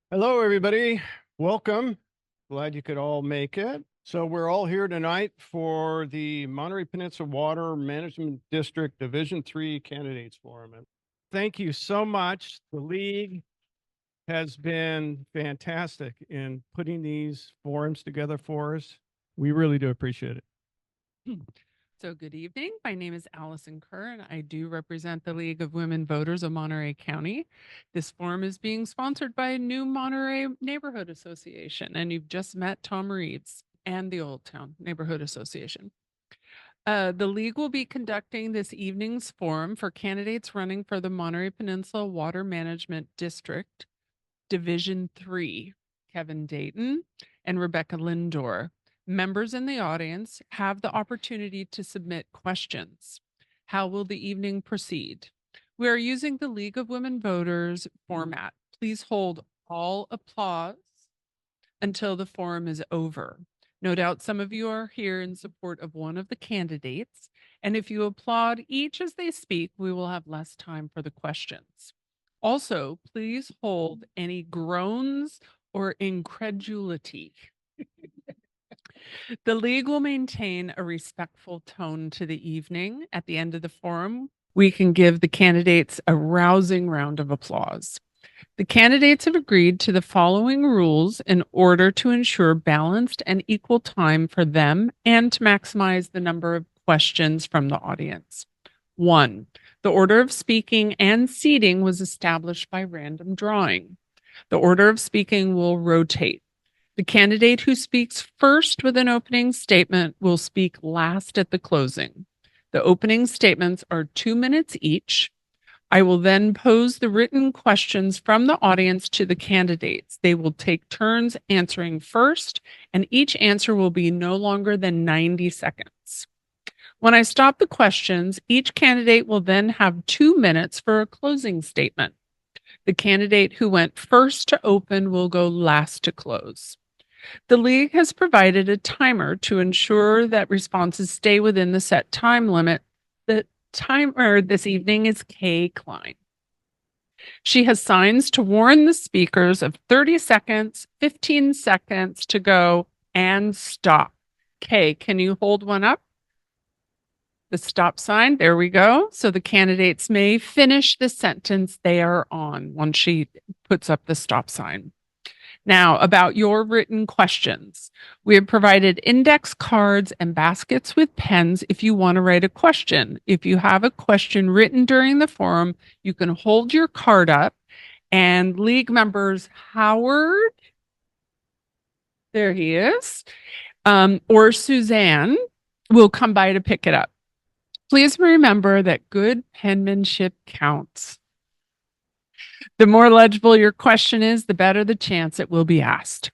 Hello, everybody. Welcome. Glad you could all make it. So we're all here tonight for the Monterey Peninsula Water Management District Division 3 Candidates Forum. And thank you so much. The league has been fantastic in putting these forums together for us. We really do appreciate it. So good evening. My name is Allison Kerr, and I do represent the League of Women Voters of Monterey County. This forum is being sponsored by New Monterey Neighborhood Association, and you've just met Tom Reeves and the Old Town Neighborhood Association. The league will be conducting this evening's forum for candidates running for the Monterey Peninsula Water Management District, Division 3, Kevin Dayton and Rebecca Lindor. Members in the audience have the opportunity to submit questions. How will the evening proceed? We are using the League of Women Voters format. Please hold all applause until the forum is over. No doubt some of you are here in support of one of the candidates, and if you applaud each as they speak, we will have less time for the questions. Also, please hold any groans or incredulity. The league will maintain a respectful tone to the evening. At the end of the forum, we can give the candidates a rousing round of applause. The candidates have agreed to the following rules in order to ensure balanced and equal time for them and to maximize the number of questions from the audience. 1. The order of speaking and seating was established by random drawing. The order of speaking will rotate. The candidate who speaks first with an opening statement will speak last at the closing. The opening statements are 2 minutes each. I will then pose the written questions from the audience to the candidates. They will take turns answering first, and each answer will be no longer than 90 seconds. When I stop the questions, each candidate will then have 2 minutes for a closing statement. The candidate who went first to open will go last to close. The league has provided a timer to ensure that responses stay within the set time limit. The timer this evening is Kay Klein. She has signs to warn the speakers of 30 seconds, 15 seconds to go, and stop. Kay, can you hold one up? The stop sign, there we go. So the candidates may finish the sentence they are on once she puts up the stop sign. Now, about your written questions. We have provided index cards and baskets with pens if you want to write a question. If you have a question written during the forum, you can hold your card up, and league members Howard, there he is, or Suzanne will come by to pick it up. Please remember that good penmanship counts. The more legible your question is, the better the chance it will be asked.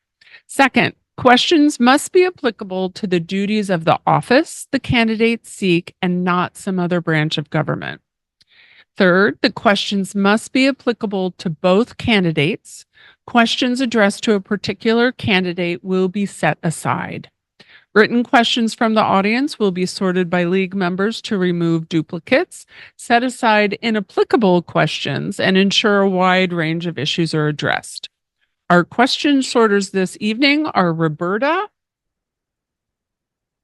Second, questions must be applicable to the duties of the office the candidates seek and not some other branch of government. Third, the questions must be applicable to both candidates. Questions addressed to a particular candidate will be set aside. Written questions from the audience will be sorted by league members to remove duplicates, set aside inapplicable questions, and ensure a wide range of issues are addressed. Our question sorters this evening are Roberta,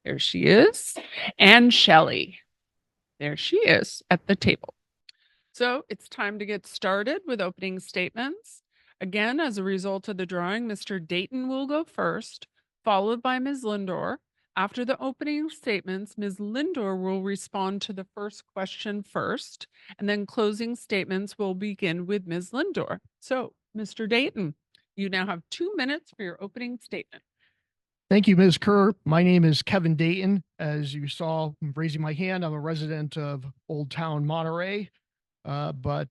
there she is, and Shelley. There she is at the table. So it's time to get started with opening statements. Again, as a result of the drawing, Mr. Dayton will go first, followed by Ms. Lindor. After the opening statements, Ms. Lindor will respond to the first question first, and then closing statements will begin with Ms. Lindor. So, Mr. Dayton, you now have 2 minutes for your opening statement. Thank you, Ms. Kerr. My name is Kevin Dayton. As you saw, I'm raising my hand. I'm a resident of Old Town Monterey, but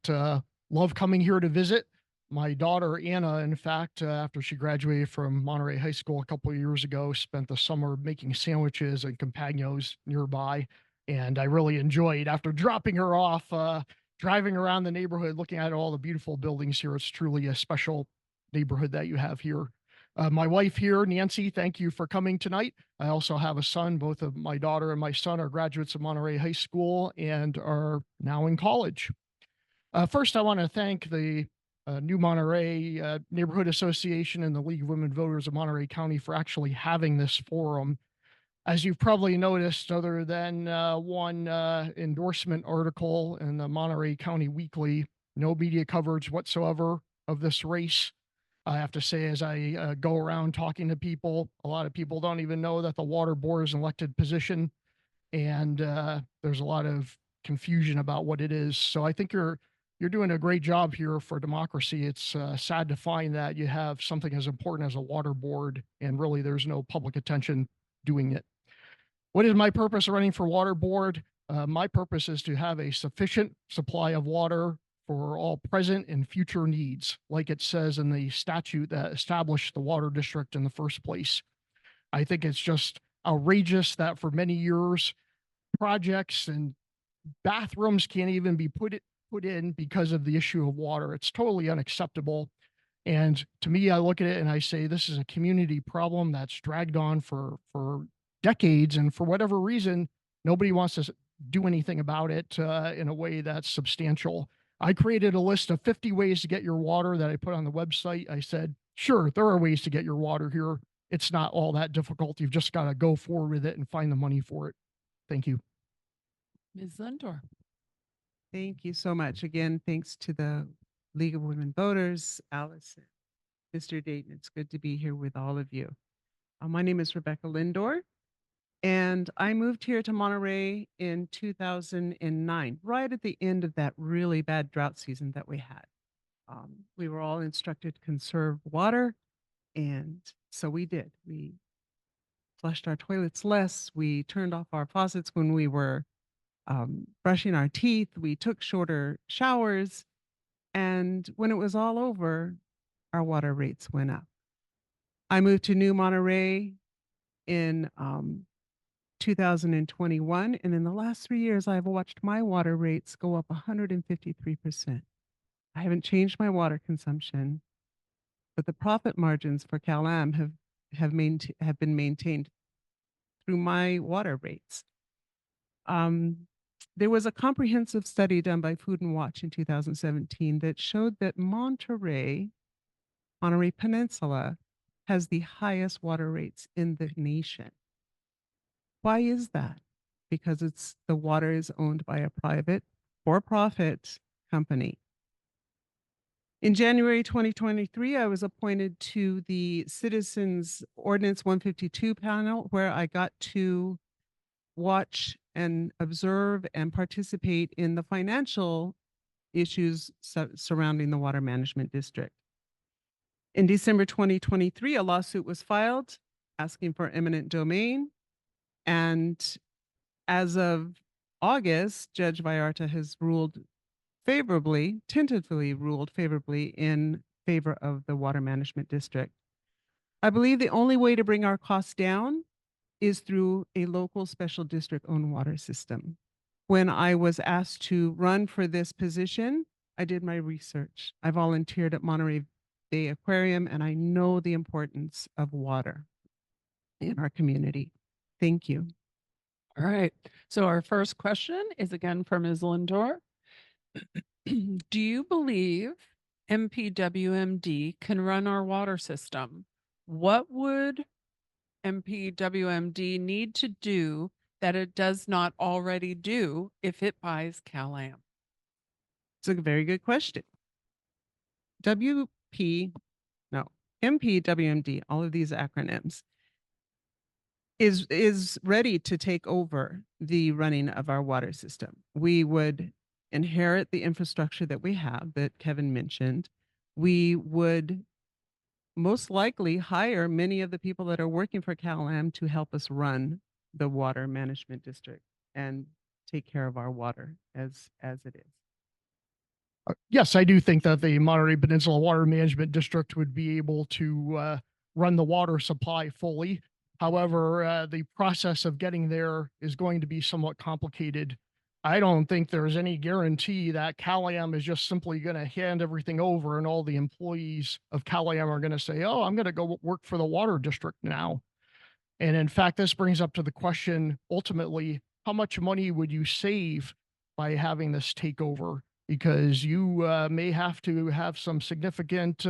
love coming here to visit. My daughter, Anna, in fact, after she graduated from Monterey High School a couple of years ago, spent the summer making sandwiches and compagnos nearby. And I really enjoyed, after dropping her off, driving around the neighborhood, looking at all the beautiful buildings here. It's truly a special neighborhood that you have here. My wife here, Nancy, thank you for coming tonight. I also have a son. Both of my daughter and my son are graduates of Monterey High School and are now in college. First, I want to thank the New Monterey Neighborhood Association and the League of Women Voters of Monterey County for actually having this forum. As you've probably noticed, other than one endorsement article in the Monterey County Weekly, no media coverage whatsoever of this race. I have to say, as I go around talking to people, a lot of people don't even know that the water board is an elected position, and there's a lot of confusion about what it is. So I think you're doing a great job here for democracy. It's sad to find that you have something as important as a water board, and really there's no public attention doing it. What is my purpose of running for water board? My purpose is to have a sufficient supply of water for all present and future needs, like it says in the statute that established the water district in the first place. I think it's just outrageous that for many years, projects and bathrooms can't even be put in because of the issue of water. It's totally unacceptable. And to me, I look at it and I say, this is a community problem that's dragged on for decades. And for whatever reason, nobody wants to do anything about it in a way that's substantial. I created a list of 50 ways to get your water that I put on the website. I said, sure, there are ways to get your water here. It's not all that difficult. You've just got to go forward with it and find the money for it. Thank you. Ms. Lindor. Thank you so much. Again, thanks to the League of Women Voters, Allison, Mr. Dayton. It's good to be here with all of you. My name is Rebecca Lindor, and I moved here to Monterey in 2009, right at the end of that really bad drought season that we had. We were all instructed to conserve water, and so we did. We flushed our toilets less. We turned off our faucets when we were brushing our teeth. We took shorter showers. And when it was all over, our water rates went up. I moved to New Monterey in 2021. And in the last 3 years, I've watched my water rates go up 153%. I haven't changed my water consumption, but the profit margins for CalAm have been maintained through my water rates. There was a comprehensive study done by Food and Watch in 2017 that showed that Monterey Peninsula has the highest water rates in the nation. Why is that? Because the water is owned by a private for-profit company. In January 2023, I was appointed to the Citizens Ordinance 152 panel, where I got to watch and observe and participate in the financial issues surrounding the Water Management District. In December 2023, a lawsuit was filed asking for eminent domain. And as of August, Judge Vallarta has tentatively ruled favorably in favor of the Water Management District. I believe the only way to bring our costs down is through a local special district owned water system. When I was asked to run for this position, I did my research. I volunteered at Monterey Bay Aquarium, and I know the importance of water in our community. Thank you. All right. So our first question is again from Ms. Lindor. Do you believe MPWMD can run our water system? What would MPWMD need to do that it does not already do if it buys CalAm? It's a very good question. MPWMD, all of these acronyms, is ready to take over the running of our water system. We would inherit the infrastructure that we have that Kevin mentioned. We would most likely hire many of the people that are working for CalAm to help us run the Water Management District and take care of our water as it is. Yes, I do think that the Monterey Peninsula Water Management District would be able to run the water supply fully. However, the process of getting there is going to be somewhat complicated. I don't think there's any guarantee that CalAm is just simply going to hand everything over and all the employees of CalAm are going to say, oh, I'm going to go work for the water district now. And in fact, this brings up to the question, ultimately, how much money would you save by having this takeover? because you may have to have some significant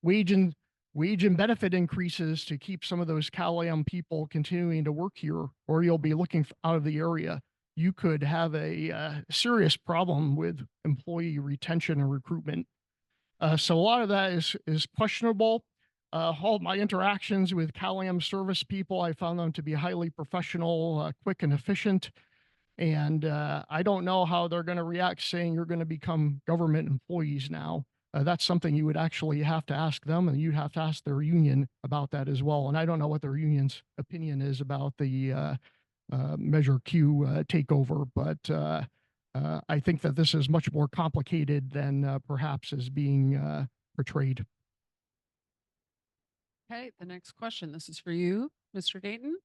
wage and benefit increases to keep some of those Cal-Am people continuing to work here, or you'll be looking out of the area. You could have a serious problem with employee retention and recruitment. So a lot of that is questionable. All my interactions with Cal-Am service people, I found them to be highly professional, quick and efficient. And I don't know how they're going to react saying you're going to become government employees now. That's something you would actually have to ask them, and you'd have to ask their union about that as well. And I don't know what their union's opinion is about the Measure Q takeover, but I think that this is much more complicated than perhaps is being portrayed. Okay, the next question. This is for you, Mr. Dayton.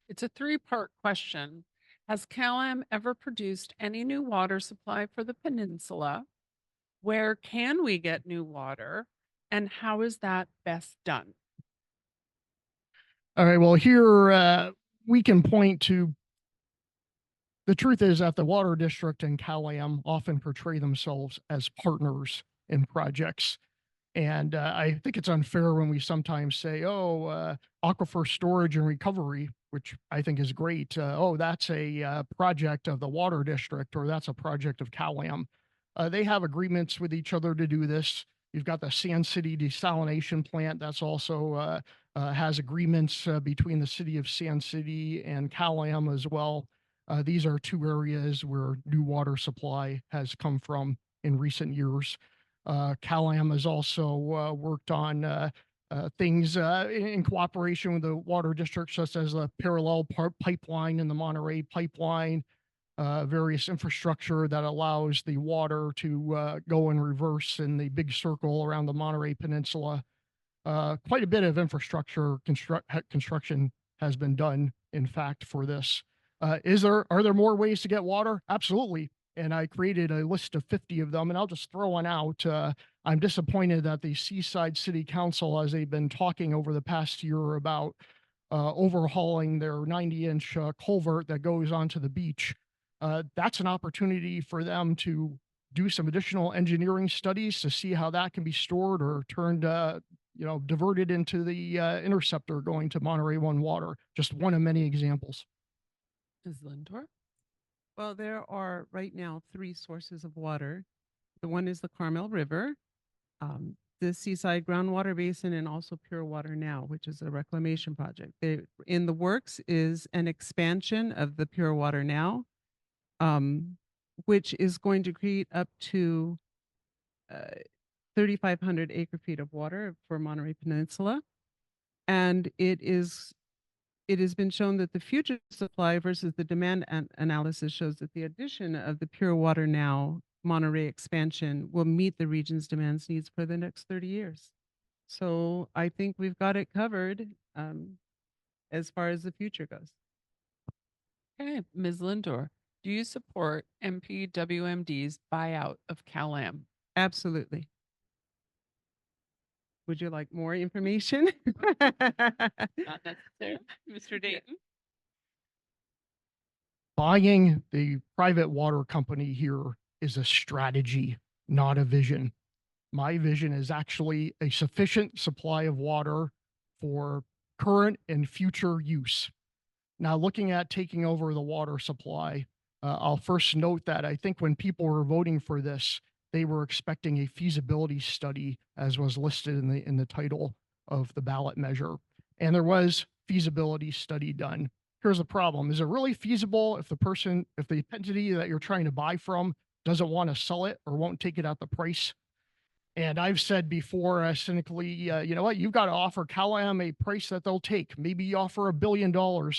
It's a three-part question. Has Cal-Am ever produced any new water supply for the peninsula? Where can we get new water? And how is that best done? All right, well, here we can point to the truth is that the water district and Cal-Am often portray themselves as partners in projects. And I think it's unfair when we sometimes say, oh, aquifer storage and recovery, which I think is great. Oh, that's a project of the water district, or that's a project of Cal-Am. They have agreements with each other to do this. You've got the Sand City desalination plant that's also has agreements between the city of Sand City and Cal-Am as well. These are two areas where new water supply has come from in recent years. Cal-Am has also worked on things in cooperation with the water district, such as the parallel pipeline and the Monterey pipeline, various infrastructure that allows the water to go in reverse in the big circle around the Monterey Peninsula. Quite a bit of infrastructure construction has been done, in fact, for this. Are there more ways to get water? Absolutely. And I created a list of 50 of them, and I'll just throw one out. I'm disappointed that the Seaside City Council, as they've been talking over the past year about overhauling their 90-inch culvert that goes onto the beach, that's an opportunity for them to do some additional engineering studies to see how that can be stored or turned, diverted into the interceptor going to Monterey One water. Just one of many examples. Ms. Lindor? Well, there are right now 3 sources of water. The one is the Carmel River, the Seaside Groundwater Basin, and also Pure Water Now, which is a reclamation project. In the works is an expansion of the Pure Water Now, which is going to create up to 3,500 acre-feet of water for Monterey Peninsula. And it has been shown that the future supply versus the demand analysis shows that the addition of the Pure Water Now Monterey expansion will meet the region's demands needs for the next 30 years. So I think we've got it covered as far as the future goes. Okay, Ms. Lindor, do you support MPWMD's buyout of Cal-Am? Absolutely. Would you like more information? Not necessarily. Mr. Dayton? Buying the private water company here is a strategy, not a vision. My vision is actually a sufficient supply of water for current and future use. Now, looking at taking over the water supply, I'll first note that I think when people were voting for this, they were expecting a feasibility study, as was listed in the title of the ballot measure. And there was feasibility study done. Here's the problem. Is it really feasible if the entity that you're trying to buy from doesn't want to sell it or won't take it at the price? And I've said before, cynically, you know what, you've got to offer Cal-Am a price that they'll take. Maybe you offer $1 billion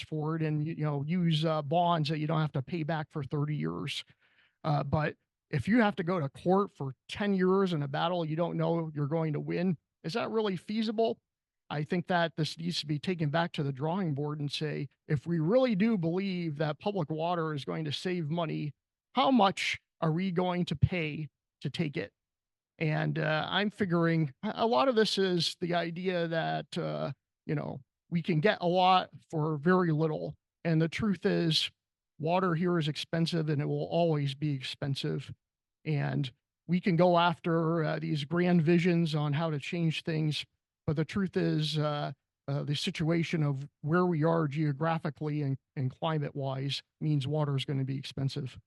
for it and, use bonds that you don't have to pay back for 30 years. But if you have to go to court for 10 years in a battle you don't know you're going to win, is that really feasible? I think that this needs to be taken back to the drawing board and say, if we really do believe that public water is going to save money, how much are we going to pay to take it? And I'm figuring a lot of this is the idea that, we can get a lot for very little. And the truth is, water here is expensive and it will always be expensive. And we can go after these grand visions on how to change things. But the truth is, the situation of where we are geographically and climate wise means water is going to be expensive.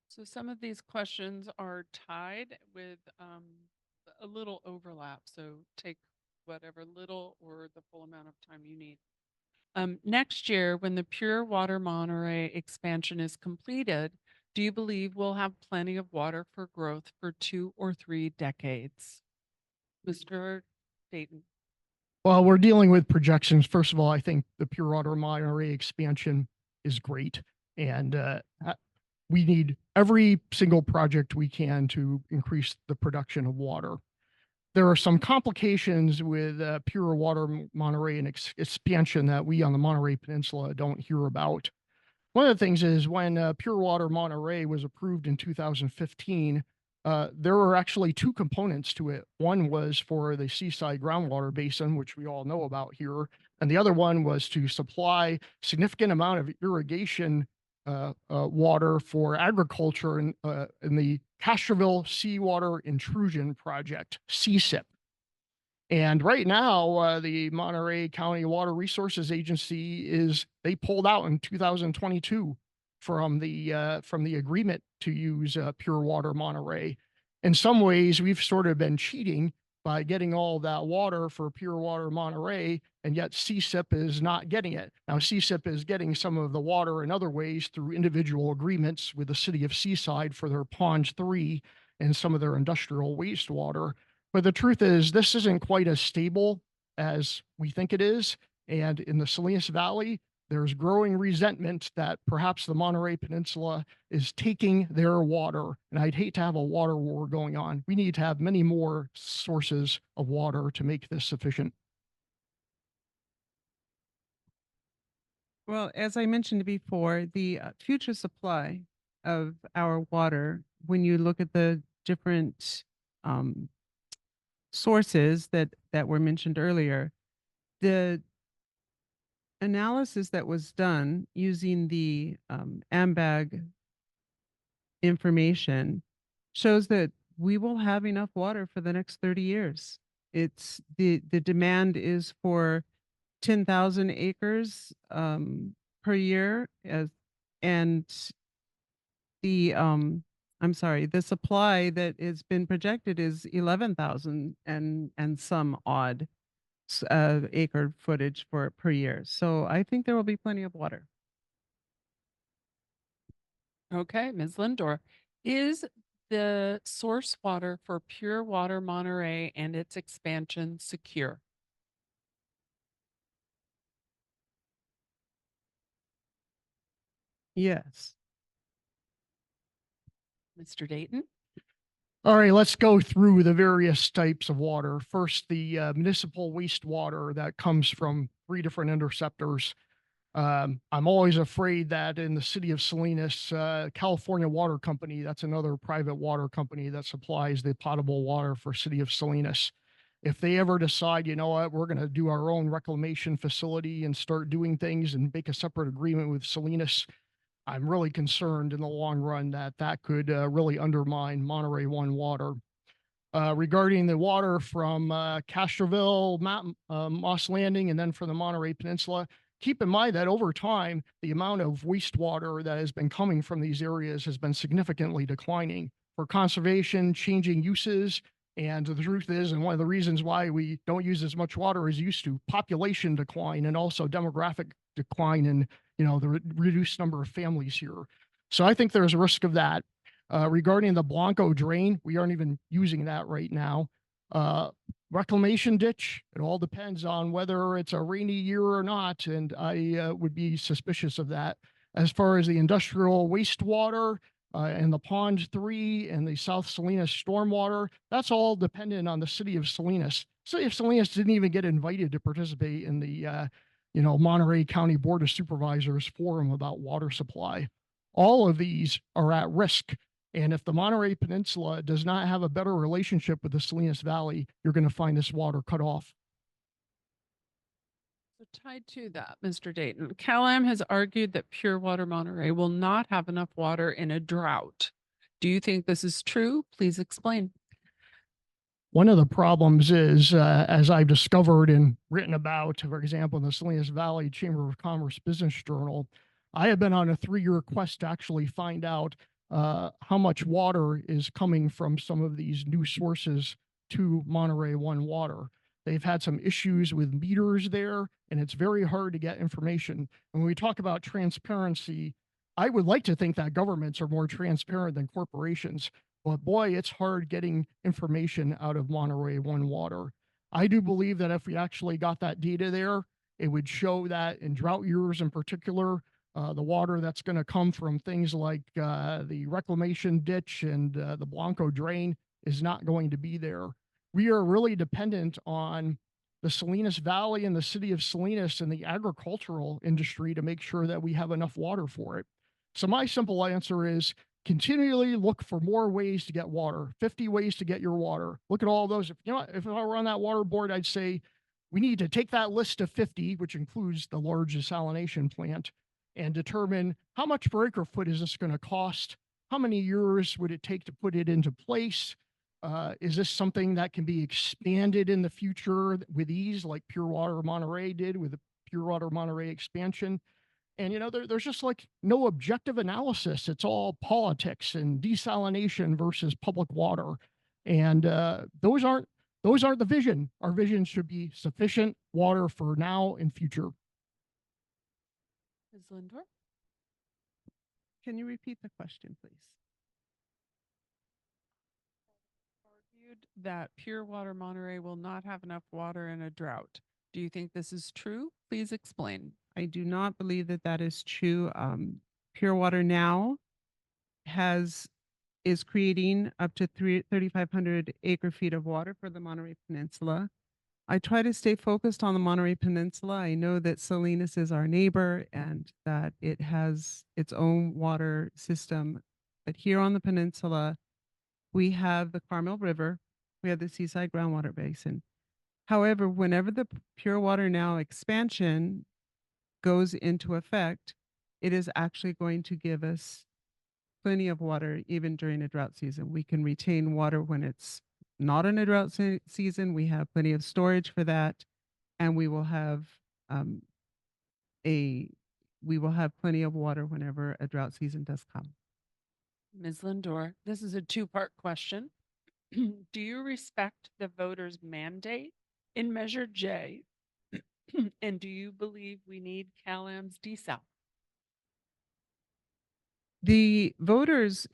So some of these questions are tied with a little overlap. So take whatever little or the full amount of time you need. Next year, when the Pure Water Monterey expansion is completed, do you believe we'll have plenty of water for growth for 2 or 3 decades? Mr. Dayton. Well, we're dealing with projections. First of all, I think the Pure Water Monterey expansion is great. And we need every single project we can to increase the production of water. There are some complications with Pure Water Monterey and expansion that we on the Monterey Peninsula don't hear about. One of the things is when Pure Water Monterey was approved in 2015, there were actually two components to it. One was for the seaside groundwater basin, which we all know about here, and the other one was to supply significant amount of irrigation water for agriculture in the Castroville Seawater Intrusion Project, CSIP. And right now, the Monterey County Water Resources Agency they pulled out in 2022 from the agreement to use Pure Water Monterey. In some ways, we've sort of been cheating by getting all that water for Pure Water Monterey, and yet CSIP is not getting it. Now, CSIP is getting some of the water in other ways through individual agreements with the city of Seaside for their Pond 3 and some of their industrial wastewater. But the truth is, this isn't quite as stable as we think it is. And in the Salinas Valley, there's growing resentment that perhaps the Monterey Peninsula is taking their water. And I'd hate to have a water war going on. We need to have many more sources of water to make this sufficient. Well, as I mentioned before, the future supply of our water, when you look at the different sources that were mentioned earlier, the analysis that was done using the AMBAG information shows that we will have enough water for the next 30 years. It's the demand is for 10,000 acres per year and the the supply that has been projected is 11,000 and some odd acre footage for per year. So I think there will be plenty of water. Okay, Ms. Lindor, is the source water for Pure Water Monterey and its expansion secure? Yes. Mr. Dayton? All right, let's go through the various types of water. First, the municipal wastewater that comes from 3 different interceptors. I'm always afraid that in the city of Salinas, California Water Company, that's another private water company that supplies the potable water for city of Salinas. If they ever decide, you know what, we're going to do our own reclamation facility and start doing things and make a separate agreement with Salinas, I'm really concerned in the long run that could really undermine Monterey One water. Regarding the water from Castroville, Moss Landing, and then from the Monterey Peninsula, keep in mind that over time, the amount of wastewater that has been coming from these areas has been significantly declining. For conservation, changing uses, and the truth is, and one of the reasons why we don't use as much water as used to, population decline and also demographic decline and the reduced number of families here. So I think there's a risk of that. Regarding the Blanco drain, we aren't even using that right now. Reclamation ditch, it all depends on whether it's a rainy year or not, and I would be suspicious of that. As far as the industrial wastewater and the Pond 3 and the South Salinas stormwater, that's all dependent on the city of Salinas. City of Salinas didn't even get invited to participate in the Monterey County Board of Supervisors forum about water supply. All of these are at risk. And if the Monterey Peninsula does not have a better relationship with the Salinas Valley, you're going to find this water cut off. So tied to that, Mr. Dayton, CalAm has argued that Pure Water Monterey will not have enough water in a drought. Do you think this is true? Please explain. One of the problems is, as I've discovered and written about, for example, in the Salinas Valley Chamber of Commerce Business Journal, I have been on a 3-year quest to actually find out how much water is coming from some of these new sources to Monterey One Water. They've had some issues with meters there, and it's very hard to get information. And when we talk about transparency, I would like to think that governments are more transparent than corporations. But boy, it's hard getting information out of Monterey One Water. I do believe that if we actually got that data there, it would show that in drought years in particular, the water that's going to come from things like the reclamation ditch and the Blanco drain is not going to be there. We are really dependent on the Salinas Valley and the city of Salinas and the agricultural industry to make sure that we have enough water for it. So my simple answer is continually look for more ways to get water, 50 ways to get your water. Look at all those. If I were on that water board, I'd say we need to take that list of 50, which includes the large desalination plant, and determine how much per acre foot is this going to cost? How many years would it take to put it into place? Is this something that can be expanded in the future with ease, like Pure Water Monterey did with the Pure Water Monterey expansion? And there's just like no objective analysis. It's all politics and desalination versus public water, and those aren't the vision. Our vision should be sufficient water for now and future. Ms. Lindor? Can you repeat the question, please? Argued that Pure Water Monterey will not have enough water in a drought. Do you think this is true? Please explain. I do not believe that that is true. Pure Water now is creating up to 3,500 acre feet of water for the Monterey Peninsula. I try to stay focused on the Monterey Peninsula. I know that Salinas is our neighbor and that it has its own water system. But here on the peninsula, we have the Carmel River, we have the Seaside Groundwater Basin. However, whenever the Pure Water Now expansion goes into effect, it is actually going to give us plenty of water even during a drought season. We can retain water when it's not in a drought season. We have plenty of storage for that, and we will have plenty of water whenever a drought season does come. Ms. Lindor, this is a two-part question. Do you respect the voters' mandate in Measure J? And do you believe we need CalAM's desal? The voters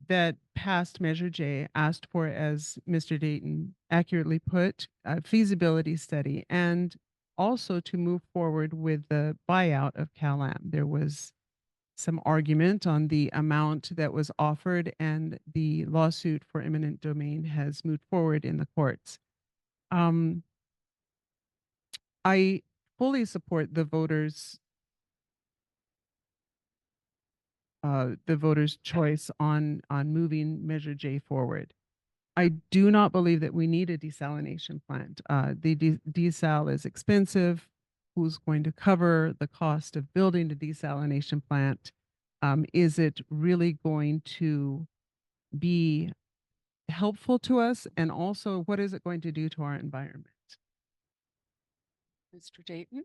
that passed Measure J asked for, as Mr. Dayton accurately put, a feasibility study and also to move forward with the buyout of CalAM. There was some argument on the amount that was offered, and the lawsuit for eminent domain has moved forward in the courts. I fully support the voters' choice on moving Measure J forward. I do not believe that we need a desalination plant. The desal is expensive. Who's going to cover the cost of building the desalination plant? Is it really going to be helpful to us? And also, what is it going to do to our environment? Mr. Dayton?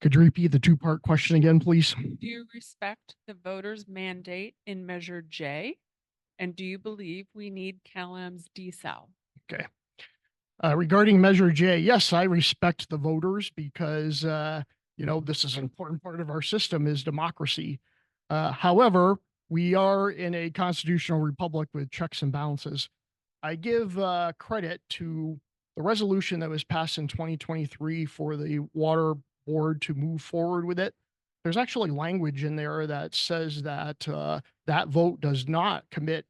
Could you repeat the two-part question again, please? Do you respect the voters' mandate in Measure J? And do you believe we need CalAM's desal? Okay. Regarding Measure J, yes, I respect the voters because, this is an important part of our system is democracy. However, we are in a constitutional republic with checks and balances. I give credit to the resolution that was passed in 2023 for the water board to move forward with it. There's actually language in there that says that that vote does not commit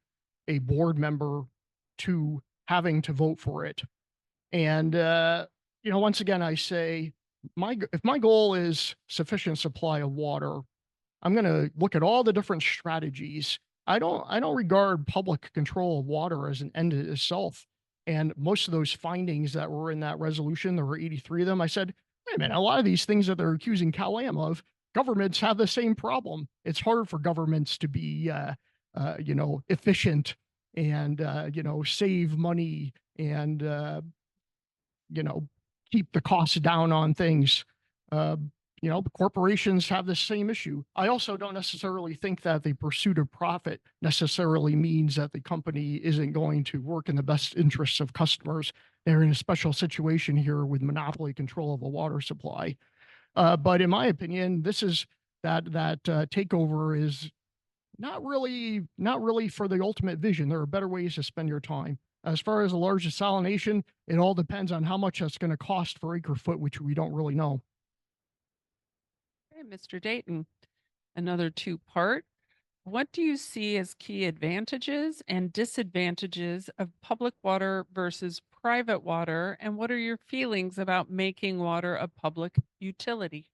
a board member to having to vote for it. And, once again, I say, if my goal is sufficient supply of water, I'm going to look at all the different strategies. I don't regard public control of water as an end in itself. And most of those findings that were in that resolution, there were 83 of them. I said, wait a minute, a lot of these things that they're accusing CalAM of, governments have the same problem. It's hard for governments to be, efficient and, save money and, keep the costs down on things. Uh, corporations have the same issue. I also don't necessarily think that the pursuit of profit necessarily means that the company isn't going to work in the best interests of customers. They're in a special situation here with monopoly control of a water supply. But in my opinion, this is that takeover is not really for the ultimate vision. There are better ways to spend your time. As far as the large desalination, it all depends on how much that's going to cost per acre foot, which we don't really know. Okay, Mr. Dayton, another two-part. What do you see as key advantages and disadvantages of public water versus private water? And what are your feelings about making water a public utility?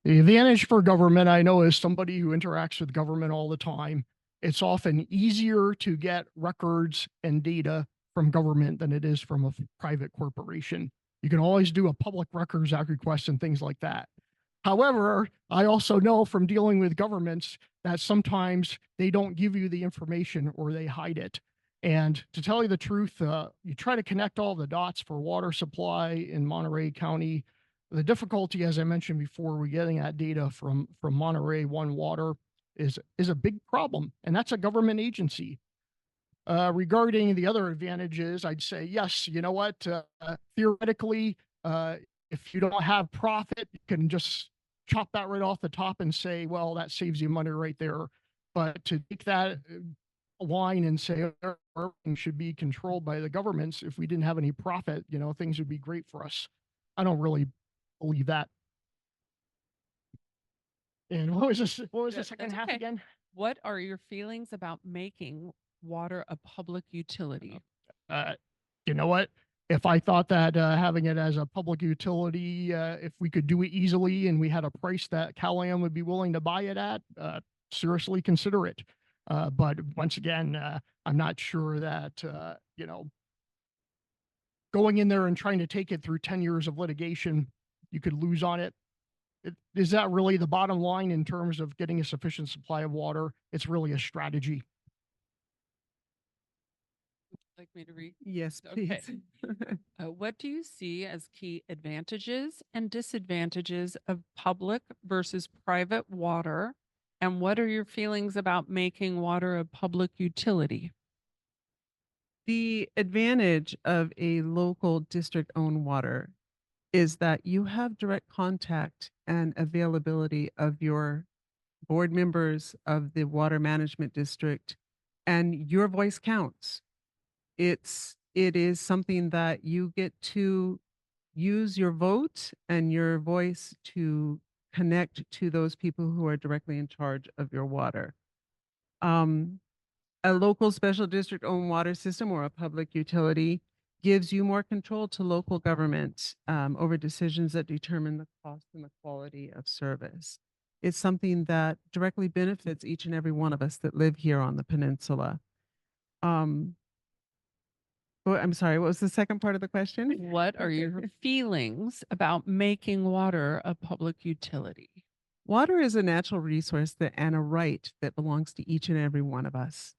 The advantage for government, I know as somebody who interacts with government all the time, it's often easier to get records and data from government than it is from a private corporation. You can always do a public records act request and things like that. However, I also know from dealing with governments that sometimes they don't give you the information or they hide it. And to tell you the truth, you try to connect all the dots for water supply in Monterey County. The difficulty, as I mentioned before, we're getting that data from Monterey One Water is a big problem, and that's a government agency. Regarding the other advantages, I'd say yes. You know what? Theoretically, if you don't have profit, you can just chop that right off the top and say, well, that saves you money right there. But to take that line and say everything should be controlled by the governments, if we didn't have any profit, things would be great for us. I don't really believe that. And what was this? What was the second half again? What are your feelings about making water a public utility? You know what? If I thought that having it as a public utility, if we could do it easily and we had a price that Cal-Am would be willing to buy it at, seriously consider it. But once again, I'm not sure that, going in there and trying to take it through 10 years of litigation, you could lose on it. Is that really the bottom line in terms of getting a sufficient supply of water? It's really a strategy. Like me to read? Yes, Okay. please. What do you see as key advantages and disadvantages of public versus private water? And what are your feelings about making water a public utility? The advantage of a local district-owned water is that you have direct contact and availability of your board members of the water management district, and your voice counts. It is something that you get to use your vote and your voice to connect to those people who are directly in charge of your water. A local special district owned water system or a public utility gives you more control to local government over decisions that determine the cost and the quality of service. It's something that directly benefits each and every one of us that live here on the peninsula. I'm sorry, what was the second part of the question? What are your feelings about making water a public utility? Water is a natural resource and a right that belongs to each and every one of us.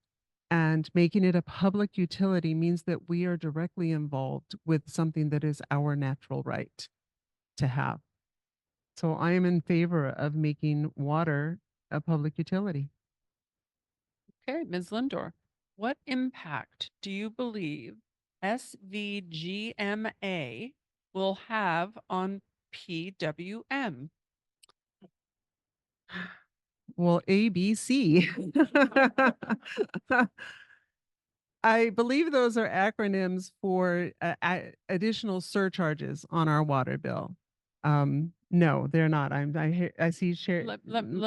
And making it a public utility means that we are directly involved with something that is our natural right to have. So I am in favor of making water a public utility. Okay, Ms. Lindor, what impact do you believe SVGMA will have on PWM? Well, ABC. I believe those are acronyms for additional surcharges on our water bill. No, they're not. I see share.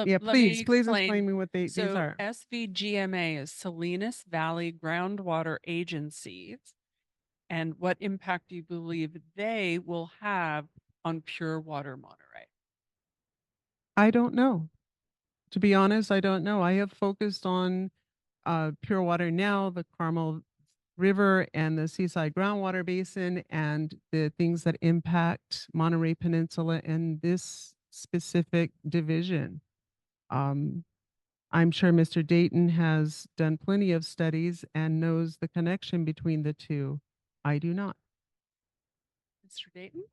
Yeah, please explain me what these are. SVGMA is Salinas Valley Groundwater Agencies. And what impact do you believe they will have on pure water Monterey? I don't know. To be honest, I don't know. I have focused on pure water now, the Carmel River and the Seaside Groundwater Basin, and the things that impact Monterey Peninsula and this specific division. I'm sure Mr. Dayton has done plenty of studies and knows the connection between the two. I do not. Mr. Dayton?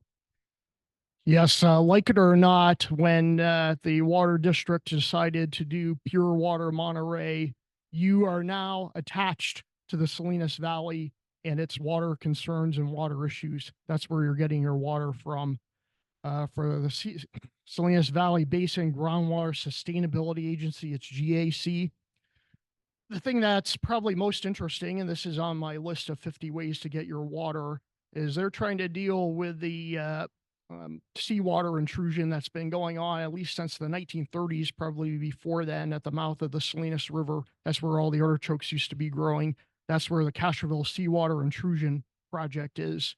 Yes, like it or not, when the water district decided to do pure water Monterey, you are now attached to the Salinas Valley and its water concerns and water issues. That's where you're getting your water from. For the Salinas Valley Basin Groundwater Sustainability Agency, it's GAC. The thing that's probably most interesting, and this is on my list of 50 ways to get your water, is they're trying to deal with the seawater intrusion that's been going on at least since the 1930s, probably before then, at the mouth of the Salinas River. That's where all the artichokes used to be growing. That's where the Castroville Seawater Intrusion Project is.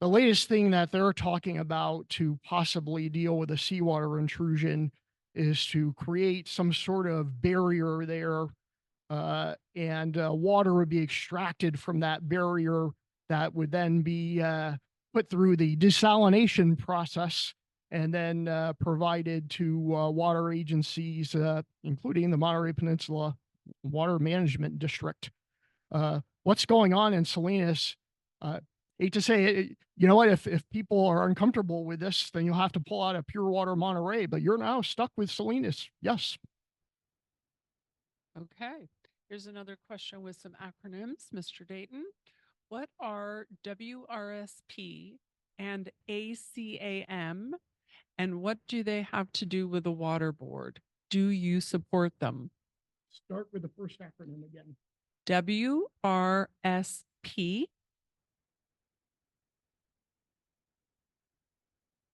The latest thing that they're talking about to possibly deal with the seawater intrusion is to create some sort of barrier there, and water would be extracted from that barrier that would then be put through the desalination process and then provided to water agencies, including the Monterey Peninsula Water Management District. What's going on in Salinas? Hate to say it, you know what? If people are uncomfortable with this, then you'll have to pull out a pure water Monterey. But you're now stuck with Salinas. Yes. Okay. Here's another question with some acronyms. Mr. Dayton, what are WRSP and ACAM, and what do they have to do with the water board? Do you support them? Start with the first acronym again. WRSP.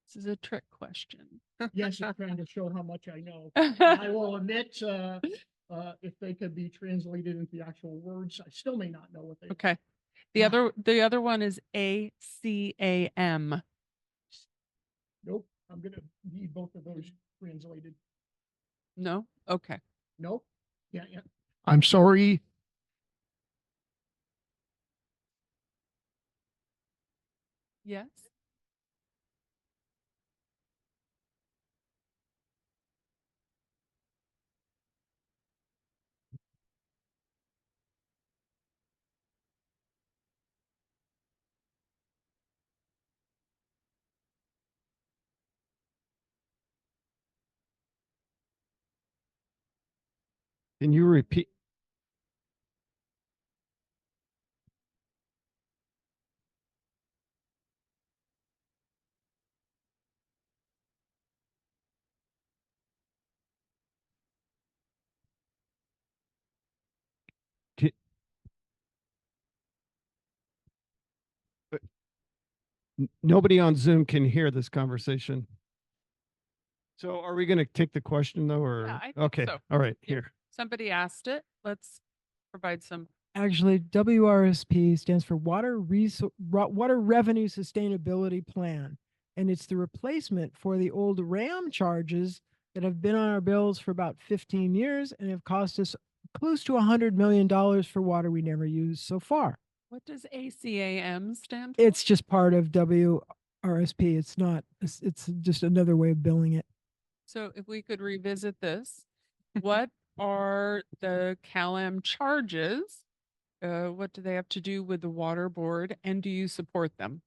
This is a trick question. Yes, I'm trying to show how much I know. I will admit, if they could be translated into the actual words, I still may not know what they. Okay. The other one is ACAM. Nope. I'm gonna need both of those translated. No? Okay. Nope. Yeah. I'm sorry. Yes. Can you repeat? Can- Nobody on Zoom can hear this conversation. So are we going to take the question though, or? Yeah, I think okay. so. All right. Yeah. Here. Somebody asked it. Let's provide some. Actually, WRSP stands for Water Revenue Sustainability Plan, and it's the replacement for the old RAM charges that have been on our bills for about 15 years and have cost us close to $100 million for water we never used so far. What does ACAM stand for? It's just part of WRSP. It's not, it's just another way of billing it. So if we could revisit this, what are the CalAm charges? What do they have to do with the water board, and do you support them?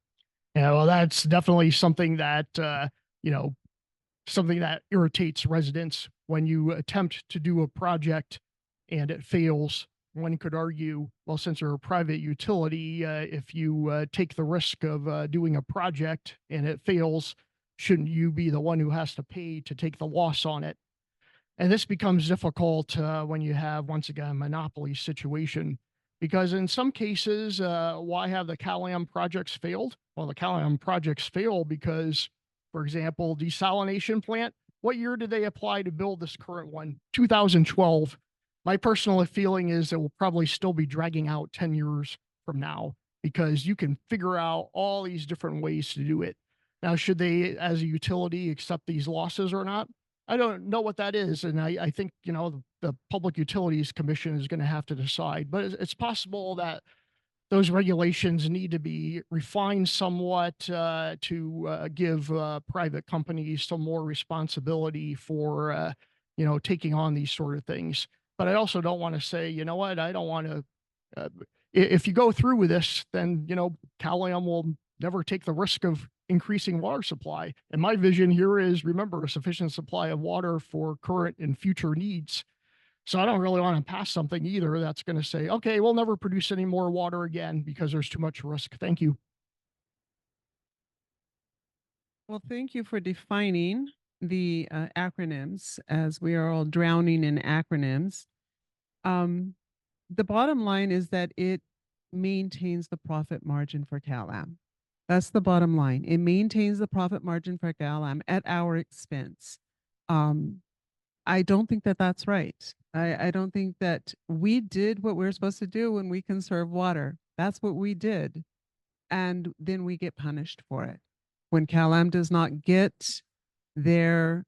Yeah, well, that's definitely something that, something that irritates residents when you attempt to do a project and it fails. One could argue, well, since you're a private utility, if you take the risk of doing a project and it fails, shouldn't you be the one who has to pay to take the loss on it? And this becomes difficult when you have, once again, a monopoly situation. Because in some cases, why have the CalAm projects failed? Well, the CalAm projects fail because, for example, desalination plant, what year did they apply to build this current one? 2012. My personal feeling is it will probably still be dragging out 10 years from now because you can figure out all these different ways to do it. Now, should they, as a utility, accept these losses or not? I don't know what that is. And I think, the Public Utilities Commission is going to have to decide. But it's possible that those regulations need to be refined somewhat to give private companies some more responsibility for, taking on these sort of things. But I also don't want to say, you know what, I don't want to. If you go through with this, then CalAm will never take the risk of increasing water supply. And my vision here is, remember, a sufficient supply of water for current and future needs. So I don't really want to pass something either that's going to say, okay, we'll never produce any more water again because there's too much risk. Thank you. Well, thank you for defining the acronyms, as we are all drowning in acronyms. The bottom line is that it maintains the profit margin for CalAm. That's the bottom line. It maintains the profit margin for CalAm at our expense. I don't think that that's right. I don't think that we did what we're supposed to do when we conserve water. That's what we did. And then we get punished for it. When CalAm does not get their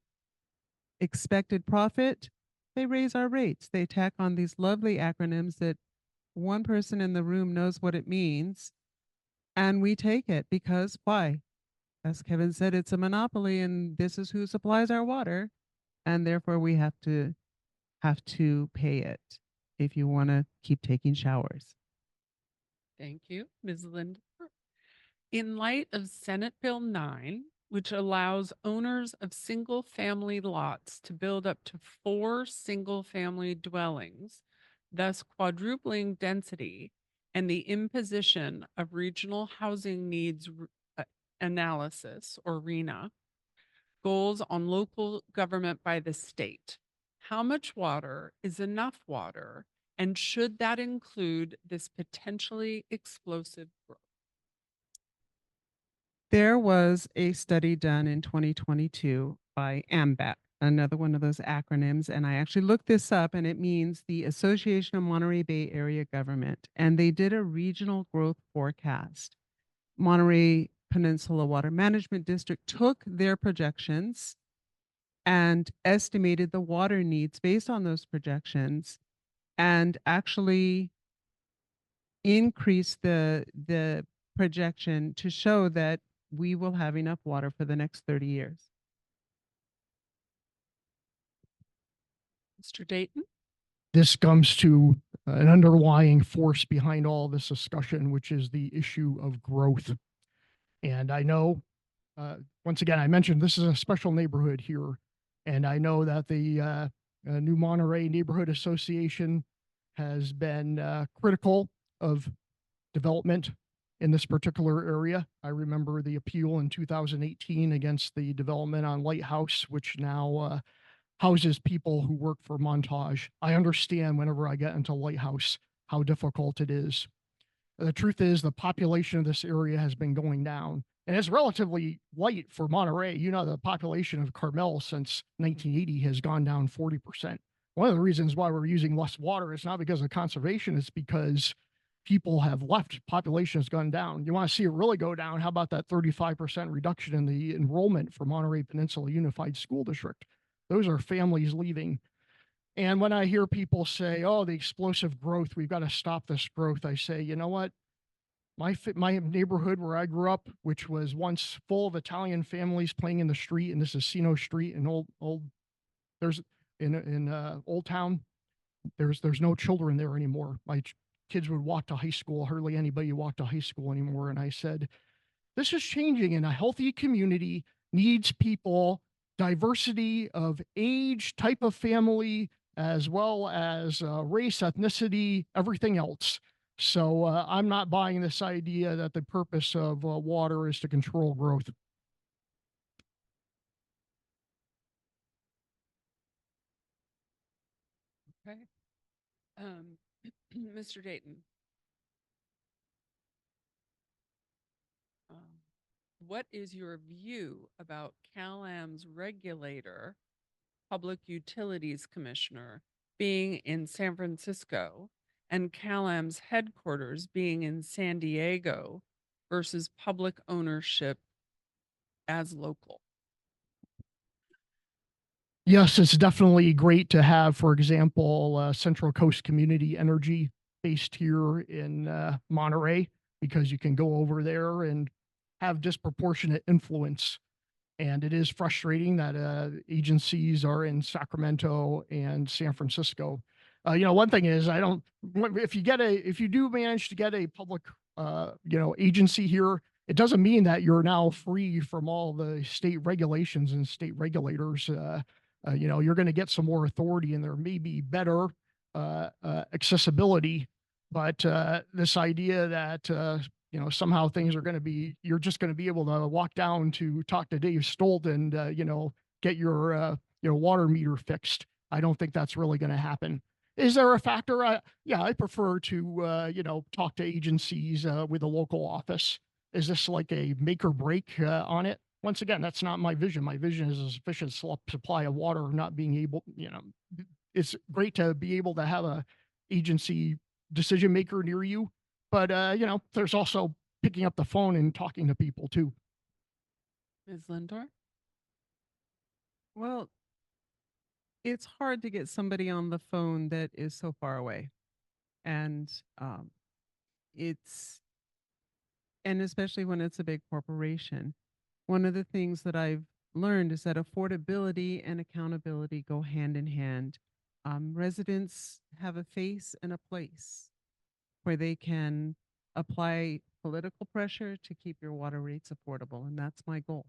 expected profit, they raise our rates. They tack on these lovely acronyms that one person in the room knows what it means. And we take it because why? As Kevin said, it's a monopoly and this is who supplies our water. And therefore we have to pay it if you want to keep taking showers. Thank you, Ms. Linder. In light of Senate Bill 9, which allows owners of single-family lots to build up to 4 single-family dwellings, thus quadrupling density, and the imposition of regional housing needs analysis, or RENA, goals on local government by the state. How much water is enough water, and should that include this potentially explosive growth? There was a study done in 2022 by AMBAC, another one of those acronyms, and I actually looked this up, and it means the Association of Monterey Bay Area Government, and they did a regional growth forecast. Monterey Peninsula Water Management District took their projections and estimated the water needs based on those projections and actually increased the projection to show that we will have enough water for the next 30 years. Mr. Dayton? This comes to an underlying force behind all this discussion, which is the issue of growth. And I know, once again, I mentioned this is a special neighborhood here. And I know that the new Monterey Neighborhood Association has been critical of development in this particular area. I remember the appeal in 2018 against the development on Lighthouse, which now houses people who work for Montage. I understand whenever I get into Lighthouse how difficult it is. The truth is the population of this area has been going down, and it's relatively light for Monterey. The population of Carmel since 1980 has gone down 40%. One of the reasons why we're using less water is not because of conservation, it's because people have left, population has gone down. You want to see it really go down, how about that 35% reduction in the enrollment for Monterey Peninsula Unified School District? Those are families leaving. And when I hear people say, oh, the explosive growth, we've got to stop this growth, I say, you know what? My neighborhood where I grew up, which was once full of Italian families playing in the street, and this is Sino Street in Old Town, there's no children there anymore. My kids would walk to high school. Hardly anybody walked to high school anymore. And I said, this is changing, and a healthy community needs people, diversity of age, type of family, as well as race, ethnicity, everything else. So I'm not buying this idea that the purpose of water is to control growth. Okay. Mr. Dayton? What is your view about CalAm's regulator, Public Utilities Commissioner, being in San Francisco and CalAm's headquarters being in San Diego versus public ownership as local? Yes, it's definitely great to have, for example, Central Coast Community Energy based here in Monterey, because you can go over there and have disproportionate influence. And it is frustrating that agencies are in Sacramento and San Francisco. One thing is, if you do manage to get a public, agency here, it doesn't mean that you're now free from all the state regulations and state regulators. You're going to get some more authority, and there may be better accessibility. But this idea that somehow things are going to be, you're just going to be able to walk down to talk to Dave Stolt and get your water meter fixed. I don't think that's really going to happen. Is there a factor? I prefer to talk to agencies with a local office. Is this like a make or break on it? Once again, that's not my vision. My vision is a sufficient supply of water, not being able, it's great to be able to have a agency decision maker near you, but there's also picking up the phone and talking to people too. Ms. Lindor? Well, it's hard to get somebody on the phone that is so far away. And and especially when it's a big corporation. One of the things that I've learned is that affordability and accountability go hand in hand. Residents have a face and a place where they can apply political pressure to keep your water rates affordable, and that's my goal.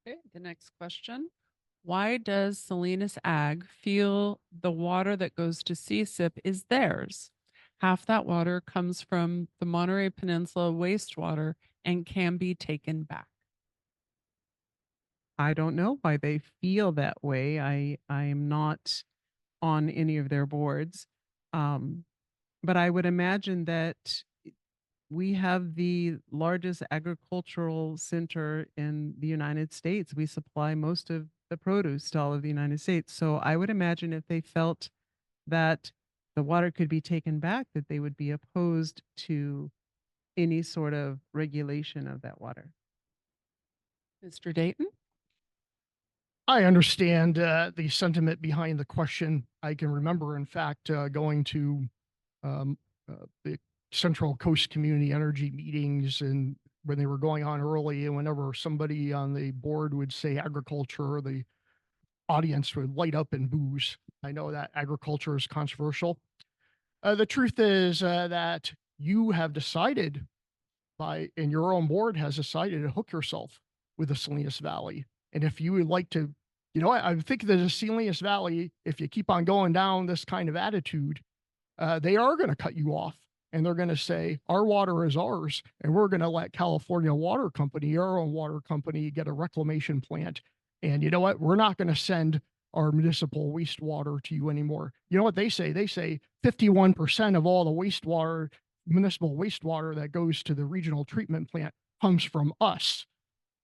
Okay, the next question. Why does Salinas Ag feel the water that goes to CSIP is theirs? Half that water comes from the Monterey Peninsula wastewater and can be taken back. I don't know why they feel that way. I am not on any of their boards. But I would imagine that we have the largest agricultural center in the United States. We supply most of the produce to all of the United States. So I would imagine if they felt that the water could be taken back, that they would be opposed to any sort of regulation of that water. Mr. Dayton? I understand the sentiment behind the question. I can remember, in fact, going to the Central Coast Community Energy meetings, and when they were going on early, and whenever somebody on the board would say agriculture, the audience would light up in boos. I know that agriculture is controversial. The truth is that you have decided and your own board has decided to hook yourself with the Salinas Valley. And if you would like to, I think that the Salinas Valley, if you keep on going down this kind of attitude, they are going to cut you off, and they're going to say, our water is ours, and we're going to let California Water Company, our own water company, get a reclamation plant. And you know what? We're not going to send our municipal wastewater to you anymore. You know what they say? They say 51% of all the municipal wastewater that goes to the regional treatment plant comes from us.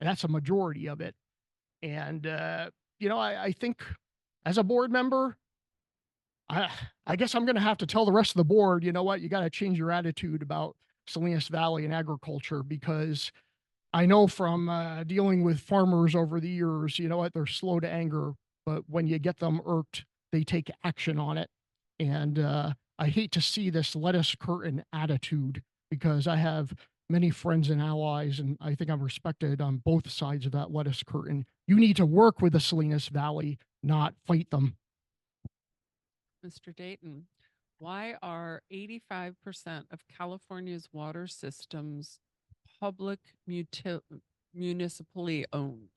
And that's a majority of it. And, I think as a board member, I guess I'm going to have to tell the rest of the board, you know what, you got to change your attitude about Salinas Valley and agriculture, because I know from dealing with farmers over the years, you know what, they're slow to anger, but when you get them irked, they take action on it. And I hate to see this lettuce curtain attitude, because I have many friends and allies, and I think I'm respected on both sides of that lettuce curtain. You need to work with the Salinas Valley, not fight them. Mr. Dayton, why are 85% of California's water systems public municipally owned?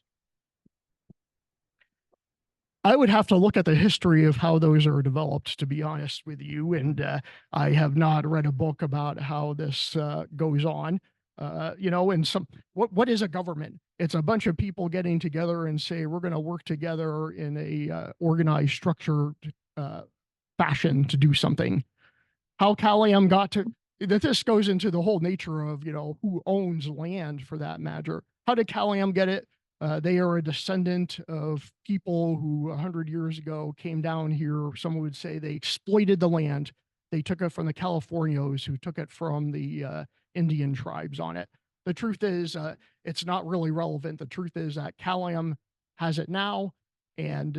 I would have to look at the history of how those are developed, to be honest with you. And I have not read a book about how this goes on. And what is a government? It's a bunch of people getting together and say, we're going to work together in a organized, structured fashion to do something. How Caliam got to that, this goes into the whole nature of, who owns land for that matter. How did Caliam get it? They are a descendant of people who 100 years ago came down here. Someone would say they exploited the land. They took it from the Californios, who took it from the Indian tribes on it. The truth is, it's not really relevant. The truth is that Caliam has it now. And,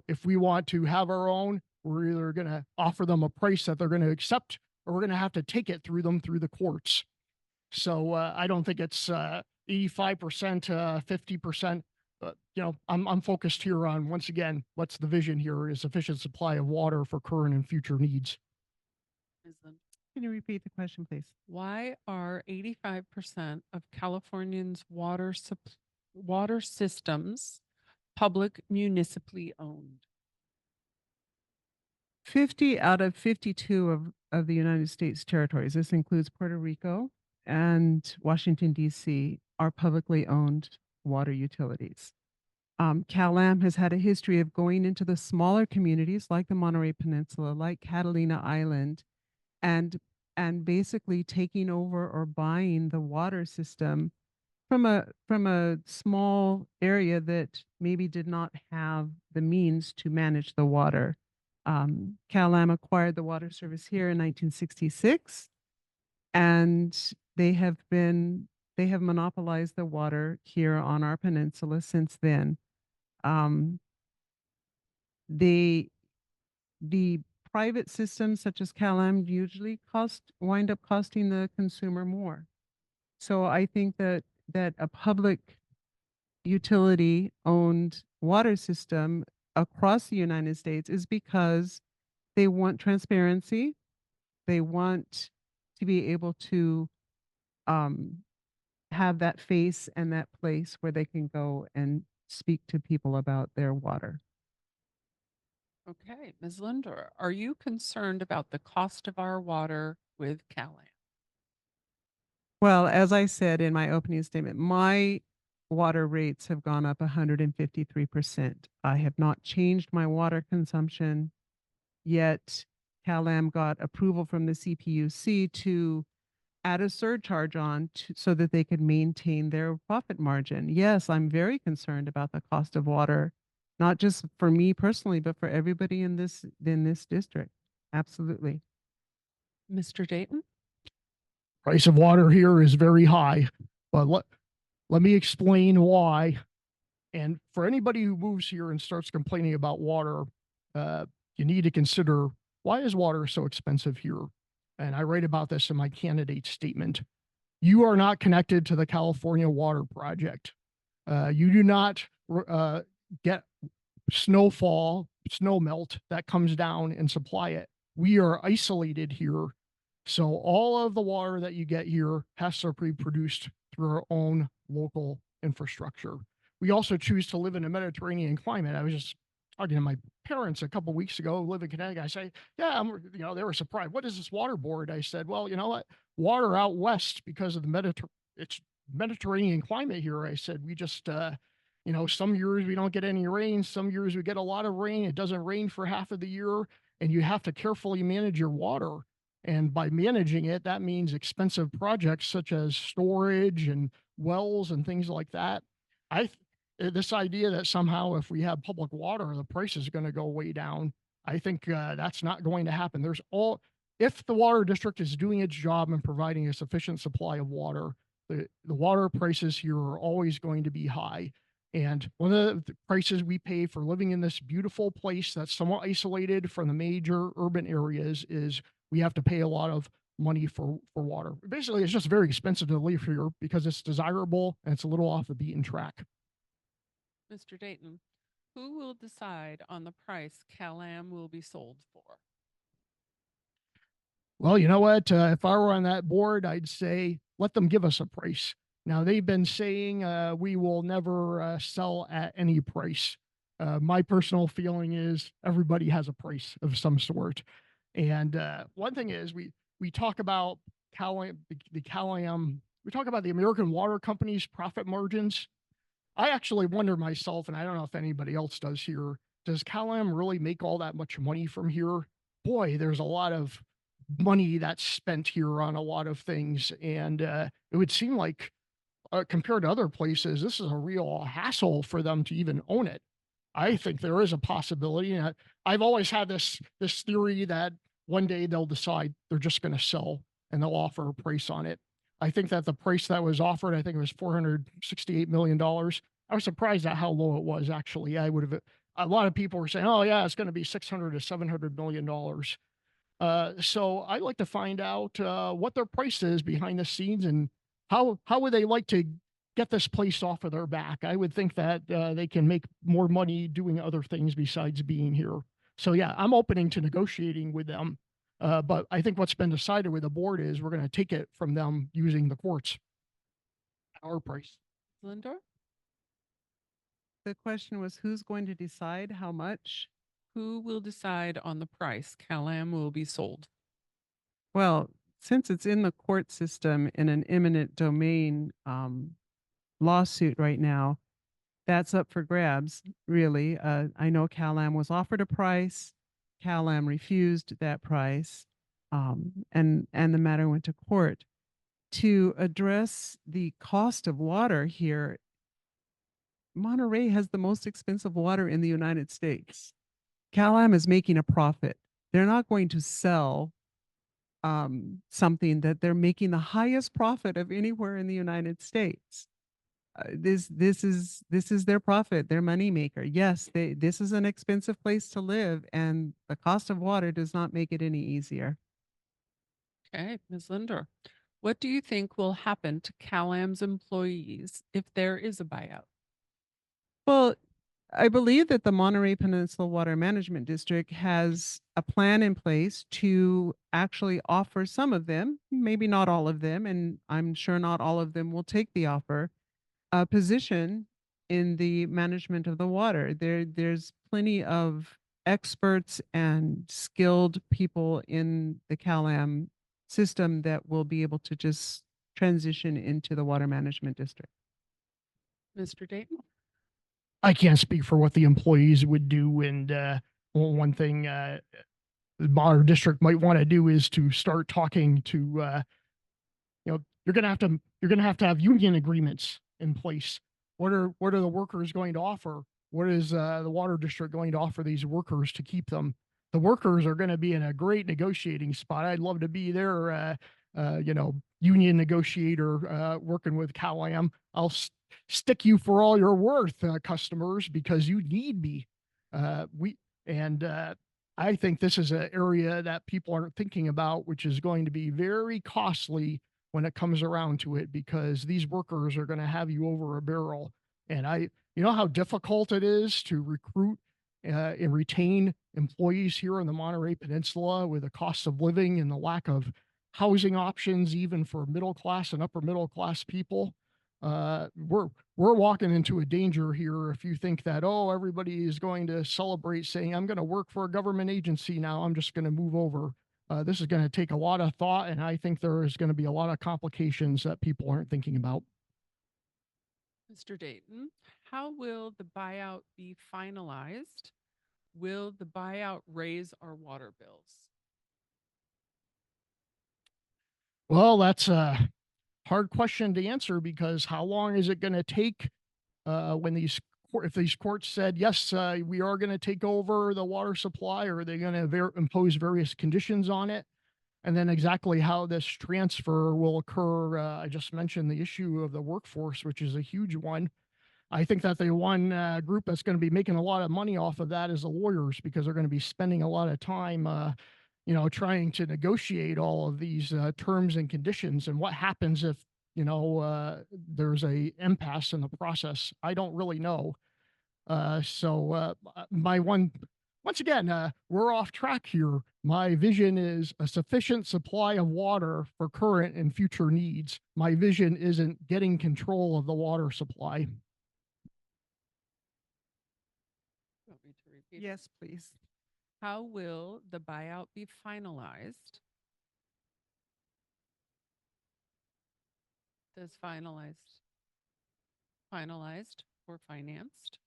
if we want to have our own, We're either going to offer them a price that they're going to accept, or we're going to have to take it through them through the courts. So I don't think it's 85%, 50%. But, I'm focused here on, once again, what's the vision here is sufficient supply of water for current and future needs. Ms. Lind, Can you repeat the question, please? why are 85% of Californians' water systems public municipally owned? 50 out of 52 of the United States territories, this includes Puerto Rico and Washington, D.C., are publicly owned water utilities. Cal-Am has had a history of going into the smaller communities like the Monterey Peninsula, like Catalina Island, and basically taking over or buying the water system from a small area that maybe did not have the means to manage the water. Cal-Am acquired the water service here in 1966, and they have monopolized the water here on our peninsula since then. The private systems such as Cal-Am usually wind up costing the consumer more. So I think that a public utility owned water system across the United States is because they want transparency. They want to be able to have that face and that place where they can go and speak to people about their water. Okay, Ms. Linder, are you concerned about the cost of our water with Cal-Am? Well, as I said in my opening statement, my water rates have gone up 153%. I have not changed my water consumption, yet Cal-Am got approval from the CPUC to add a surcharge on so that they could maintain their profit margin. Yes, I'm very concerned about the cost of water, not just for me personally, but for everybody in this district. Absolutely. Mr. Dayton? Price of water here is very high, but let me explain why. And for anybody who moves here and starts complaining about water, you need to consider, why is water so expensive here? And I write about this in my candidate statement. You are not connected to the California Water Project. You do not get snow melt that comes down and supply it. We are isolated here. So all of the water that you get here has to be produced through our own local infrastructure. We also choose to live in a Mediterranean climate. I was just talking to my parents a couple of weeks ago, live in Connecticut. I say, yeah, they were surprised. What is this water board? I said, well, you know what? Water out west, because of the Mediterranean climate here. I said, we just, some years we don't get any rain. Some years we get a lot of rain. It doesn't rain for half of the year, and you have to carefully manage your water. And by managing it, that means expensive projects such as storage and wells and things like that. This idea that somehow if we have public water, the price is going to go way down, I think that's not going to happen. If the water district is doing its job and providing a sufficient supply of water, the water prices here are always going to be high. And one of the prices we pay for living in this beautiful place that's somewhat isolated from the major urban areas is we have to pay a lot of money for water. Basically, it's just very expensive to live here because it's desirable and it's a little off the beaten track. Mr. Dayton, who will decide on the price Cal-Am will be sold for? Well, you know what? If I were on that board, I'd say let them give us a price. Now, they've been saying we will never sell at any price. My personal feeling is everybody has a price of some sort. And one thing is we talk about we talk about the American Water Company's profit margins. I actually wonder myself, and I don't know if anybody else does here, does Cal-Am really make all that much money from here? Boy, there's a lot of money that's spent here on a lot of things. And it would seem like compared to other places, this is a real hassle for them to even own it. I think there is a possibility. And I've always had this theory that one day they'll decide they're just going to sell and they'll offer a price on it. I think that the price that was offered, I think it was $468 million. I was surprised at how low it was, actually. I would have a lot of people were saying, oh yeah, it's going to be 600 to $700 million. So I'd like to find out what their price is behind the scenes and how would they like to get this place off of their back. I would think that they can make more money doing other things besides being here. So yeah, I'm opening to negotiating with them. But I think what's been decided with the board is we're going to take it from them using the courts, our price. Lindor? The question was, who's going to decide how much? Who will decide on the price CalAm will be sold? Well, since it's in the court system in an eminent domain lawsuit right now, that's up for grabs, really. I know CalAm was offered a price. CalAm refused that price, and the matter went to court. To address the cost of water here, Monterey has the most expensive water in the United States. CalAm is making a profit. They're not going to sell something that they're making the highest profit of anywhere in the United States. This is their profit, their moneymaker. Yes, this is an expensive place to live, and the cost of water does not make it any easier. Okay, Ms. Lindor, what do you think will happen to CalAm's employees if there is a buyout? Well, I believe that the Monterey Peninsula Water Management District has a plan in place to actually offer some of them, maybe not all of them, and I'm sure not all of them will take the offer, a position in the management of the water. There's plenty of experts and skilled people in the CalAm system that will be able to just transition into the water management district. Mr. Dayton? I can't speak for what the employees would do. And one thing our district might want to do is to start talking to, you're going to have union agreements in place. What are the workers going to offer? What is the water district going to offer these workers to keep them? The workers are going to be in a great negotiating spot. I'd love to be their, union negotiator working with CalAm. I'll stick you for all you're worth, customers, because you need me. I think this is an area that people aren't thinking about, which is going to be very costly when it comes around to it, because these workers are going to have you over a barrel. And you know how difficult it is to recruit and retain employees here in the Monterey Peninsula with the cost of living and the lack of housing options, even for middle class and upper middle class people. We're walking into a danger here if you think that, oh, everybody is going to celebrate saying, I'm going to work for a government agency now, I'm just going to move over. This is going to take a lot of thought, and I think there is going to be a lot of complications that people aren't thinking about. Mr. Dayton, how will the buyout be finalized? Will the buyout raise our water bills? Well, that's a hard question to answer, because how long is it going to take when if these courts said, yes, we are going to take over the water supply, or are they going to impose various conditions on it? And then exactly how this transfer will occur. I just mentioned the issue of the workforce, which is a huge one. I think that the one group that's going to be making a lot of money off of that is the lawyers, because they're going to be spending a lot of time, trying to negotiate all of these terms and conditions. And what happens if, there's a impasse in the process? I don't really know. Once again, we're off track here. My vision is a sufficient supply of water for current and future needs. My vision isn't getting control of the water supply. Want me to repeat? Yes, please. How will the buyout be finalized? Does finalized or financed?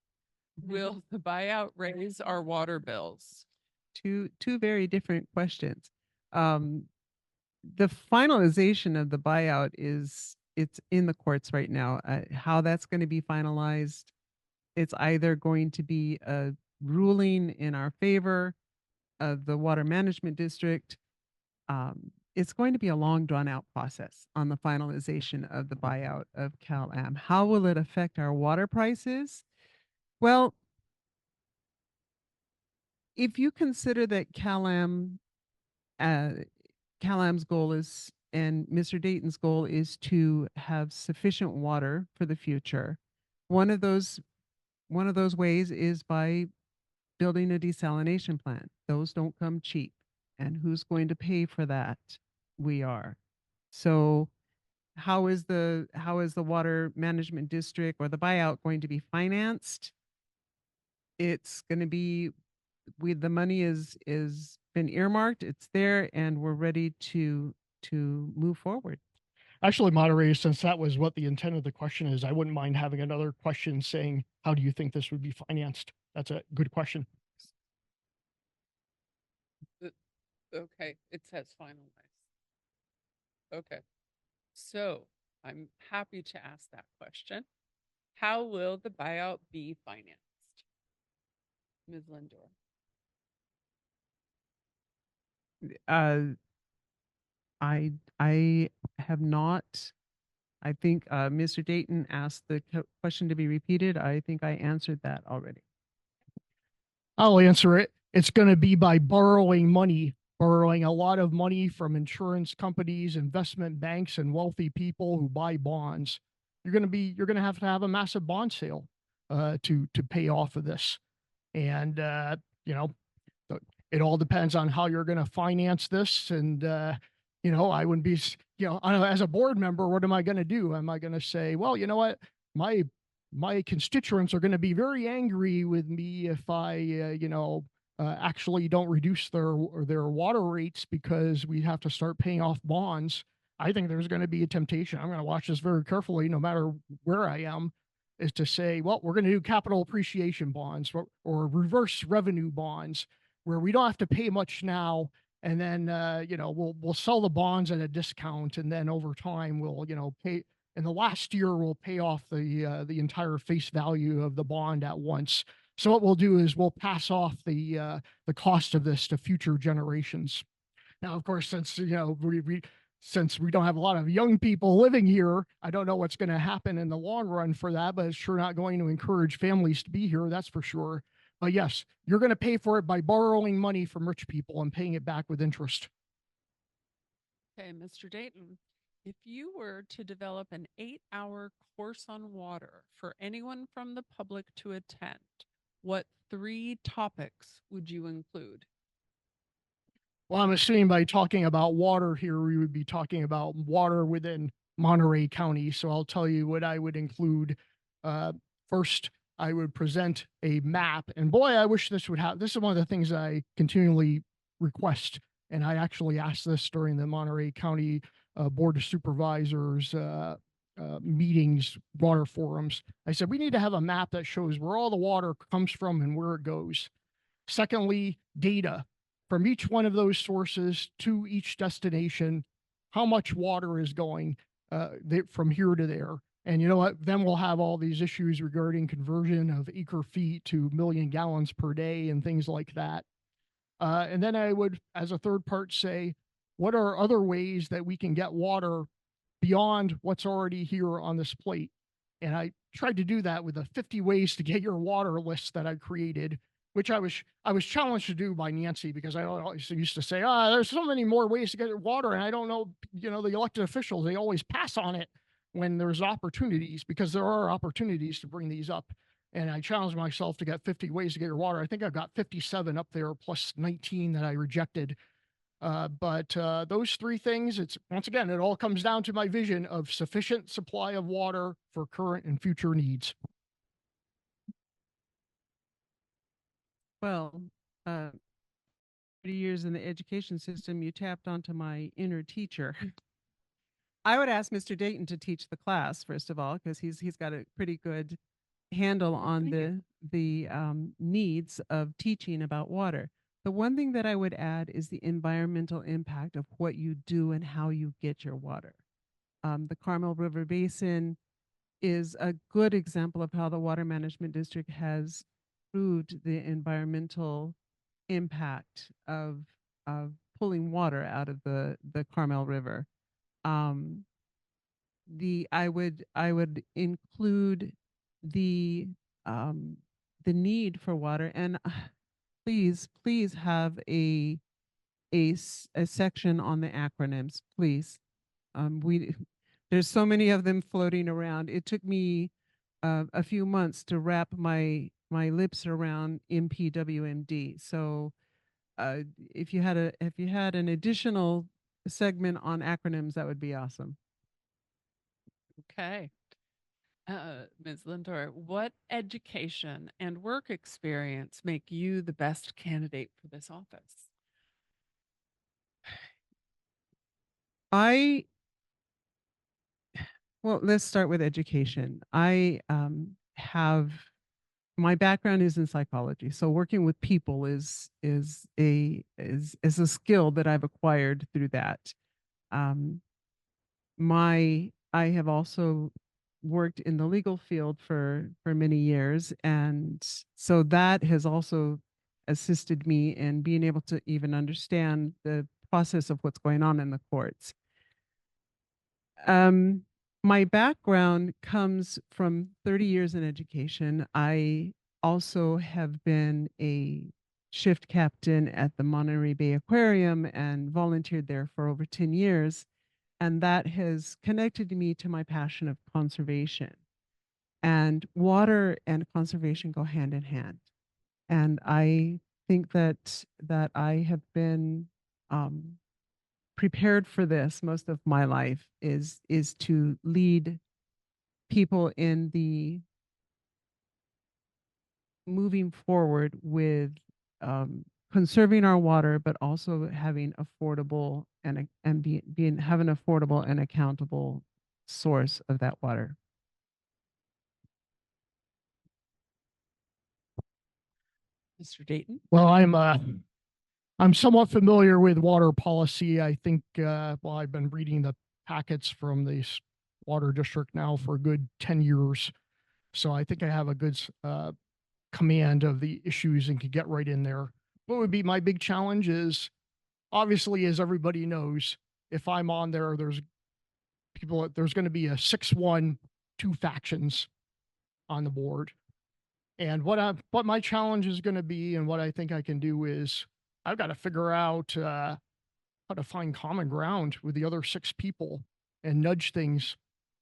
Will the buyout raise our water bills? Two very different questions. The finalization of the buyout it's in the courts right now. How that's going to be finalized, it's either going to be a ruling in our favor of the water management district. It's going to be a long drawn out process on the finalization of the buyout of CalAm. How will it affect our water prices? Well, if you consider that uh, CalAm's goal is, and Mr. Dayton's goal is to have sufficient water for the future, one of those one of those ways is by building a desalination plant. Those don't come cheap. And who's going to pay for that? We are. So how is the water management district or the buyout going to be financed? It's going to be, the money is been earmarked, it's there, and we're ready to move forward. Actually, moderator, since that was what the intent of the question is, I wouldn't mind having another question saying, how do you think this would be financed? That's a good question. Okay, it says finalized. Okay, so I'm happy to ask that question. How will the buyout be financed? Ms. Lindor. Uh, I have not. I think Mr. Dayton asked the question to be repeated. I think I answered that already. I'll answer it. It's going to be by borrowing money, borrowing a lot of money from insurance companies, investment banks, and wealthy people who buy bonds. You're going to have a massive bond sale to pay off of this. And, you know, it all depends on how you're going to finance this. And, you know, I wouldn't be, you know, as a board member, what am I going to do? Am I going to say, well, you know what, my constituents are going to be very angry with me if I, you know, actually don't reduce their water rates because we have to start paying off bonds. I think there's going to be a temptation. I'm going to watch this very carefully, no matter where I am, is to say, well, we're going to do capital appreciation bonds or reverse revenue bonds, where we don't have to pay much now, and then you know, we'll sell the bonds at a discount, and then over time we'll, you know, pay. In the last year, we'll pay off the entire face value of the bond at once. So what we'll do is we'll pass off the cost of this to future generations. Now, of course, since you know since we don't have a lot of young people living here, I don't know what's going to happen in the long run for that, but it's sure not going to encourage families to be here. That's for sure. But yes, you're going to pay for it by borrowing money from rich people and paying it back with interest. Okay, Mr. Dayton, if you were to develop an 8-hour course on water for anyone from the public to attend, what 3 topics would you include? Well, I'm assuming by talking about water here, we would be talking about water within Monterey County. So I'll tell you what I would include. First, I would present a map. And boy, I wish this would happen. This is one of the things I continually request. And I actually asked this during the Monterey County Board of Supervisors meetings, water forums. I said, we need to have a map that shows where all the water comes from and where it goes. Secondly, data from each one of those sources to each destination, how much water is going from here to there. And you know what? Then we'll have all these issues regarding conversion of acre feet to million gallons per day and things like that. And then I would, as a third part, say, what are other ways that we can get water beyond what's already here on this plate? And I tried to do that with a 50 ways to get your water list that I created, which I was challenged to do by Nancy, because I always used to say, there's so many more ways to get your water. And I don't know, you know, the elected officials, they always pass on it when there's opportunities, because there are opportunities to bring these up. And I challenged myself to get 50 ways to get your water. I think I've got 57 up there, plus 19 that I rejected. But those 3 things, it's once again, it all comes down to my vision of sufficient supply of water for current and future needs. Well, 30 years in the education system, you tapped onto my inner teacher. I would ask Mr. Dayton to teach the class, first of all, because he's got a pretty good handle on the needs of teaching about water. The one thing that I would add is the environmental impact of what you do and how you get your water. The Carmel River Basin is a good example of how the Water Management District has proved the environmental impact of pulling water out of the Carmel River. I would include the need for water, and please have a section on the acronyms, please. There's so many of them floating around. It took me a few months to wrap my lips around MPWMD. So if you had an additional segment on acronyms, that would be awesome. Okay. Ms. Lindor, what education and work experience make you the best candidate for this office? Well, let's start with education. I have my background is in psychology, so working with people is a skill that I've acquired through that. Um, I have also worked in the legal field for many years, and so that has also assisted me in being able to even understand the process of what's going on in the courts. My background comes from 30 years in education. I also have been a shift captain at the Monterey Bay Aquarium and volunteered there for over 10 years. And that has connected me to my passion of conservation. And water and conservation go hand in hand. And I think that I have been prepared for this most of my life is to lead people in the moving forward with conserving our water, but also having affordable and being have an affordable and accountable source of that water. Mr. Dayton? Well, I'm somewhat familiar with water policy. I think, well, I've been reading the packets from the water district now for a good 10 years. So I think I have a good command of the issues and could get right in there. What would be my big challenge is, obviously, as everybody knows, if I'm on there, there's going to be a 6-1, 2 factions on the board. And what my challenge is going to be and what I think I can do is I've got to figure out how to find common ground with the other 6 people and nudge things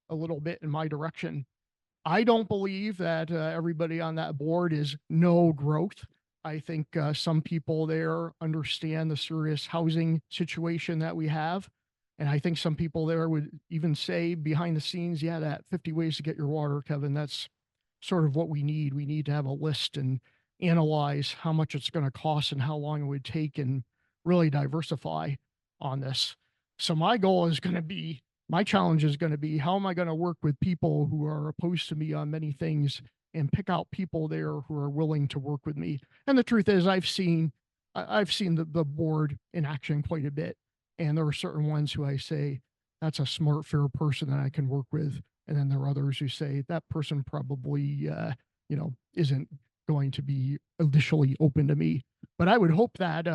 a little bit in my direction. I don't believe that everybody on that board is no growth. I think some people there understand the serious housing situation that we have. And I think some people there would even say behind the scenes, yeah, that 50 ways to get your water, Kevin, that's sort of what we need. We need to have a list and analyze how much it's going to cost and how long it would take and really diversify on this. So my goal is going to be, my challenge is going to be, how am I going to work with people who are opposed to me on many things and pick out people there who are willing to work with me? And the truth is I've seen the board in action quite a bit. And there are certain ones who I say, that's a smart, fair person that I can work with. And then there are others who say that person probably, isn't going to be initially open to me. But I would hope that,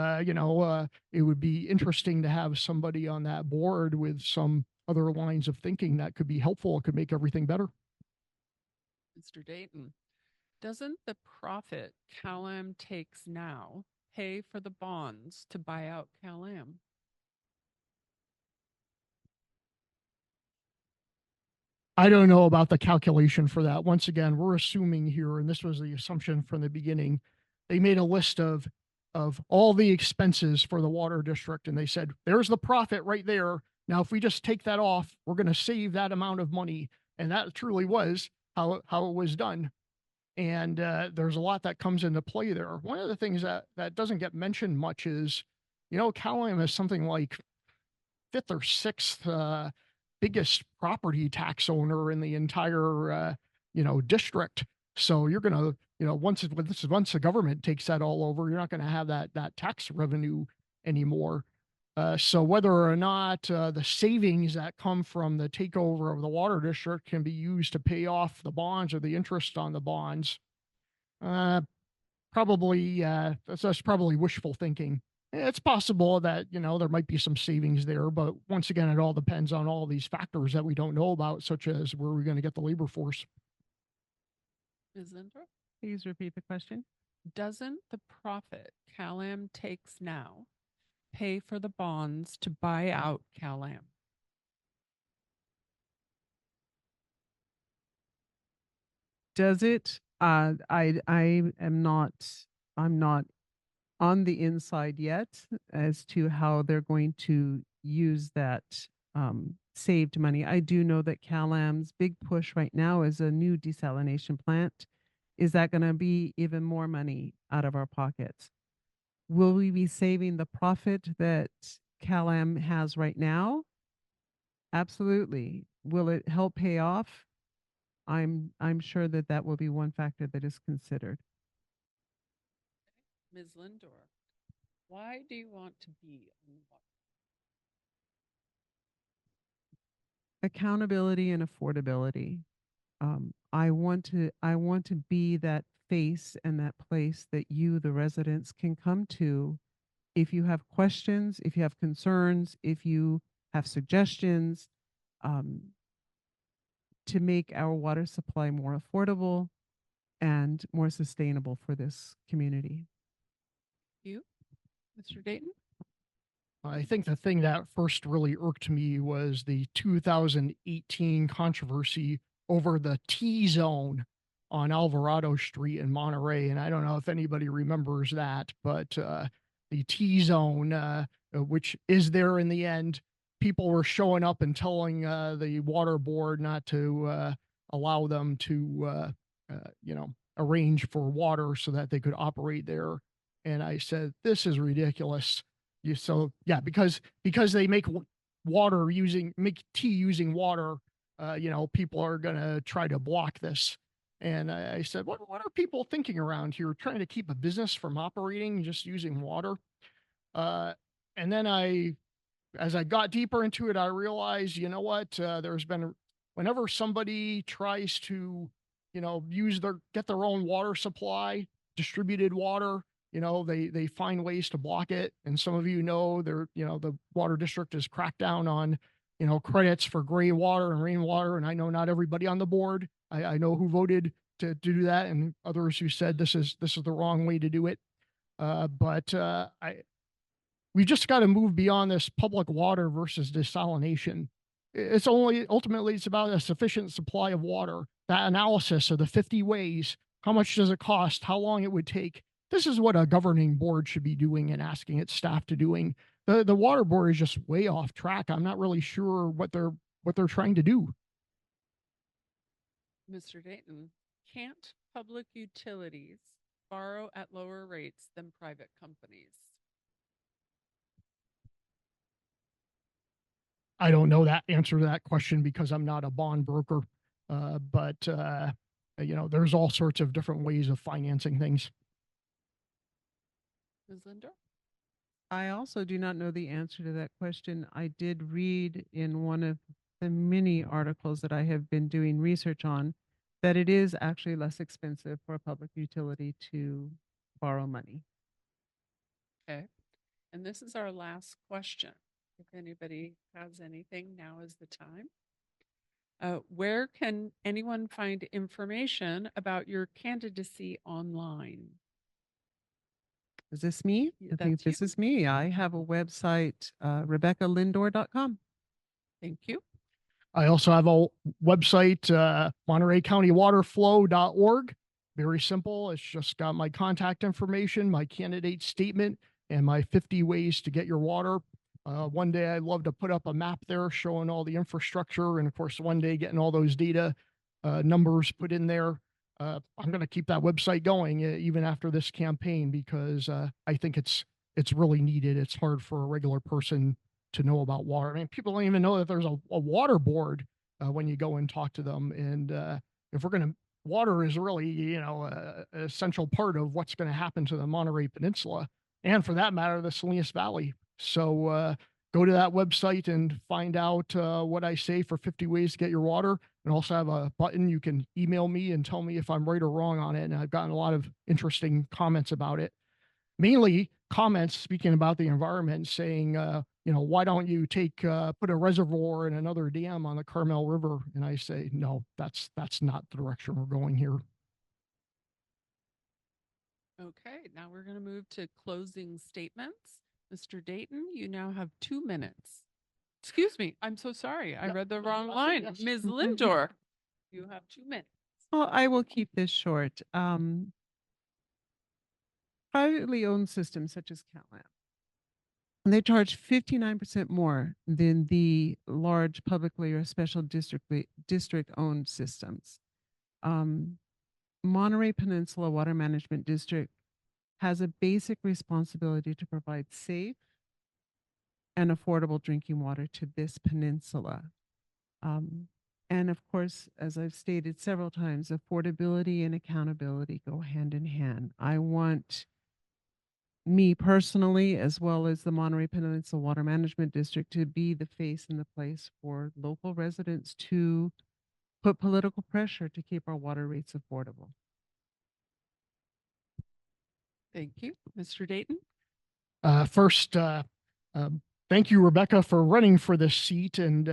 it would be interesting to have somebody on that board with some other lines of thinking that could be helpful. It could make everything better. Mr. Dayton, doesn't the profit CalAm takes now pay for the bonds to buy out CalAm? I don't know about the calculation for that. Once again, we're assuming here, and this was the assumption from the beginning, they made a list of all the expenses for the water district, and they said, there's the profit right there. Now, if we just take that off, we're going to save that amount of money. And that truly was how it was done. And there's a lot that comes into play there. One of the things that doesn't get mentioned much is, CalAm is something like 5th or 6th biggest property tax owner in the entire, district. So you're going to, once the government takes that all over, you're not going to have that tax revenue anymore. So whether or not the savings that come from the takeover of the water district can be used to pay off the bonds or the interest on the bonds, probably that's probably wishful thinking. It's possible that, there might be some savings there, but once again, it all depends on all these factors that we don't know about, such as where we're going to get the labor force. Ms. Lindor? Please repeat the question. Doesn't the profit CalAm takes now pay for the bonds to buy out CalAm? Does it? I'm not on the inside yet as to how they're going to use that saved money. I do know that CalAm's big push right now is a new desalination plant. Is that going to be even more money out of our pockets? Will we be saving the profit that CalAm has right now? Absolutely. Will it help pay off? I'm sure that that will be one factor that is considered. Ms. Lindor, why do you want to be on the water? Accountability and affordability. I want to be that face and that place that you, the residents, can come to if you have questions, if you have concerns, if you have suggestions, um, to make our water supply more affordable and more sustainable for this community. You, Mr. Dayton? I think the thing that first really irked me was the 2018 controversy over the T zone on Alvarado Street in Monterey. And I don't know if anybody remembers that, but the T zone, which is there in the end, people were showing up and telling the water board not to allow them to, arrange for water so that they could operate there. And I said, this is ridiculous. So yeah, because they make tea using water, people are gonna try to block this. And I said, what are people thinking around here, trying to keep a business from operating just using water? And then as I got deeper into it, I realized, you know what, there's been, whenever somebody tries to, get their own water supply, distributed water, they find ways to block it. And some of the water district has cracked down on, credits for gray water and rainwater. And I know not everybody on the board, I know who voted to do that, and others who said this is the wrong way to do it. But we just got to move beyond this public water versus desalination. Ultimately it's about a sufficient supply of water. That analysis of the 50 ways, how much does it cost, how long it would take. This is what a governing board should be doing and asking its staff to doing. The water board is just way off track. I'm not really sure what they're trying to do. Mr. Dayton, can't public utilities borrow at lower rates than private companies? I don't know that answer to that question because I'm not a bond broker. But there's all sorts of different ways of financing things. Ms. Linder? I also do not know the answer to that question. I did read in one of the many articles that I have been doing research on that it is actually less expensive for a public utility to borrow money. Okay. And this is our last question. If anybody has anything, now is the time. Where can anyone find information about your candidacy online? Is this me? Yeah, I think that's this is me. I have a website, RebeccaLindor.com. Thank you. I also have a website, MontereyCountyWaterFlow.org. Very simple. It's just got my contact information, my candidate statement, and my 50 ways to get your water. One day I'd love to put up a map there showing all the infrastructure, and of course, one day getting all those data numbers put in there. I'm going to keep that website going even after this campaign because I think it's really needed. It's hard for a regular person to know about water. I mean, people don't even know that there's a water board when you go and talk to them. And if water is really, an essential part of what's going to happen to the Monterey Peninsula, and for that matter, the Salinas Valley. So go to that website and find out what I say for 50 ways to get your water. And also have a button you can email me and tell me if I'm right or wrong on it. And I've gotten a lot of interesting comments about it. Mainly comments speaking about the environment, saying, why don't you put a reservoir and another dam on the Carmel River? And I say, no, that's not the direction we're going here. Okay, now we're going to move to closing statements. Mr. Dayton, you now have 2 minutes. Excuse me, I'm so sorry. I Yep, read the no, wrong that's it, line. yes. Ms. Lindor, you have 2 minutes. Well, I will keep this short. Privately owned systems such as CalAmp, they charge 59% more than the large publicly or special district owned systems. Monterey Peninsula Water Management District has a basic responsibility to provide safe and affordable drinking water to this peninsula. And of course, as I've stated several times, affordability and accountability go hand in hand. I want me personally, as well as the Monterey Peninsula Water Management District, to be the face and the place for local residents to put political pressure to keep our water rates affordable. Thank you. Mr. Dayton? First, thank you, Rebecca, for running for this seat. And,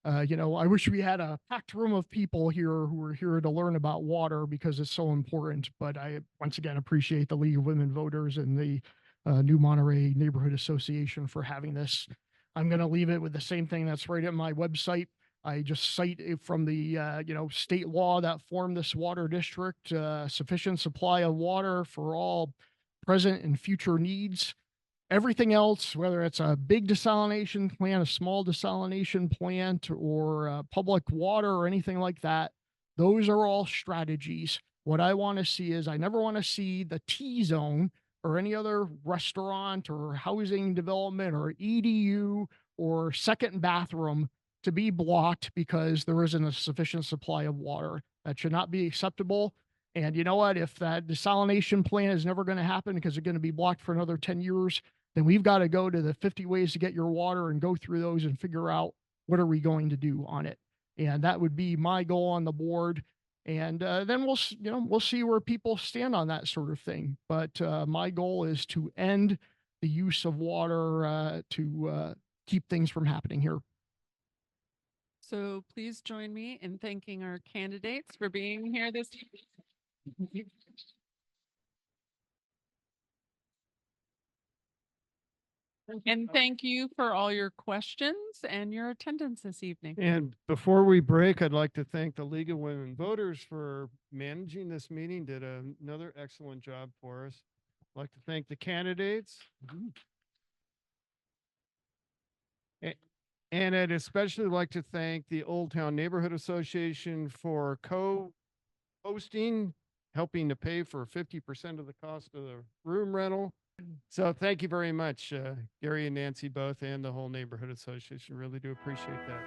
I wish we had a packed room of people here who are here to learn about water because it's so important. But I once again appreciate the League of Women Voters and the new Monterey Neighborhood Association for having this. I'm going to leave it with the same thing that's right at my website. I just cite it from the, state law that formed this water district, sufficient supply of water for all present and future needs. Everything else, whether it's a big desalination plant, a small desalination plant, or public water or anything like that, those are all strategies. What I want to see is I never want to see the T zone or any other restaurant or housing development or EDU or second bathroom to be blocked because there isn't a sufficient supply of water. That should not be acceptable. And you know what? If that desalination plant is never going to happen because it's going to be blocked for another 10 years, then we've got to go to the 50 ways to get your water and go through those and figure out what are we going to do on it. And that would be my goal on the board. And then we'll see where people stand on that sort of thing. But my goal is to end the use of water to keep things from happening here. So please join me in thanking our candidates for being here this evening. And thank you for all your questions and your attendance this evening. And before we break, I'd like to thank the League of Women Voters for managing this meeting, did another excellent job for us. I'd like to thank the candidates. And I'd especially like to thank the Old Town Neighborhood Association for co-hosting, helping to pay for 50% of the cost of the room rental. So thank you very much, Gary and Nancy both, and the whole neighborhood association. Really do appreciate that.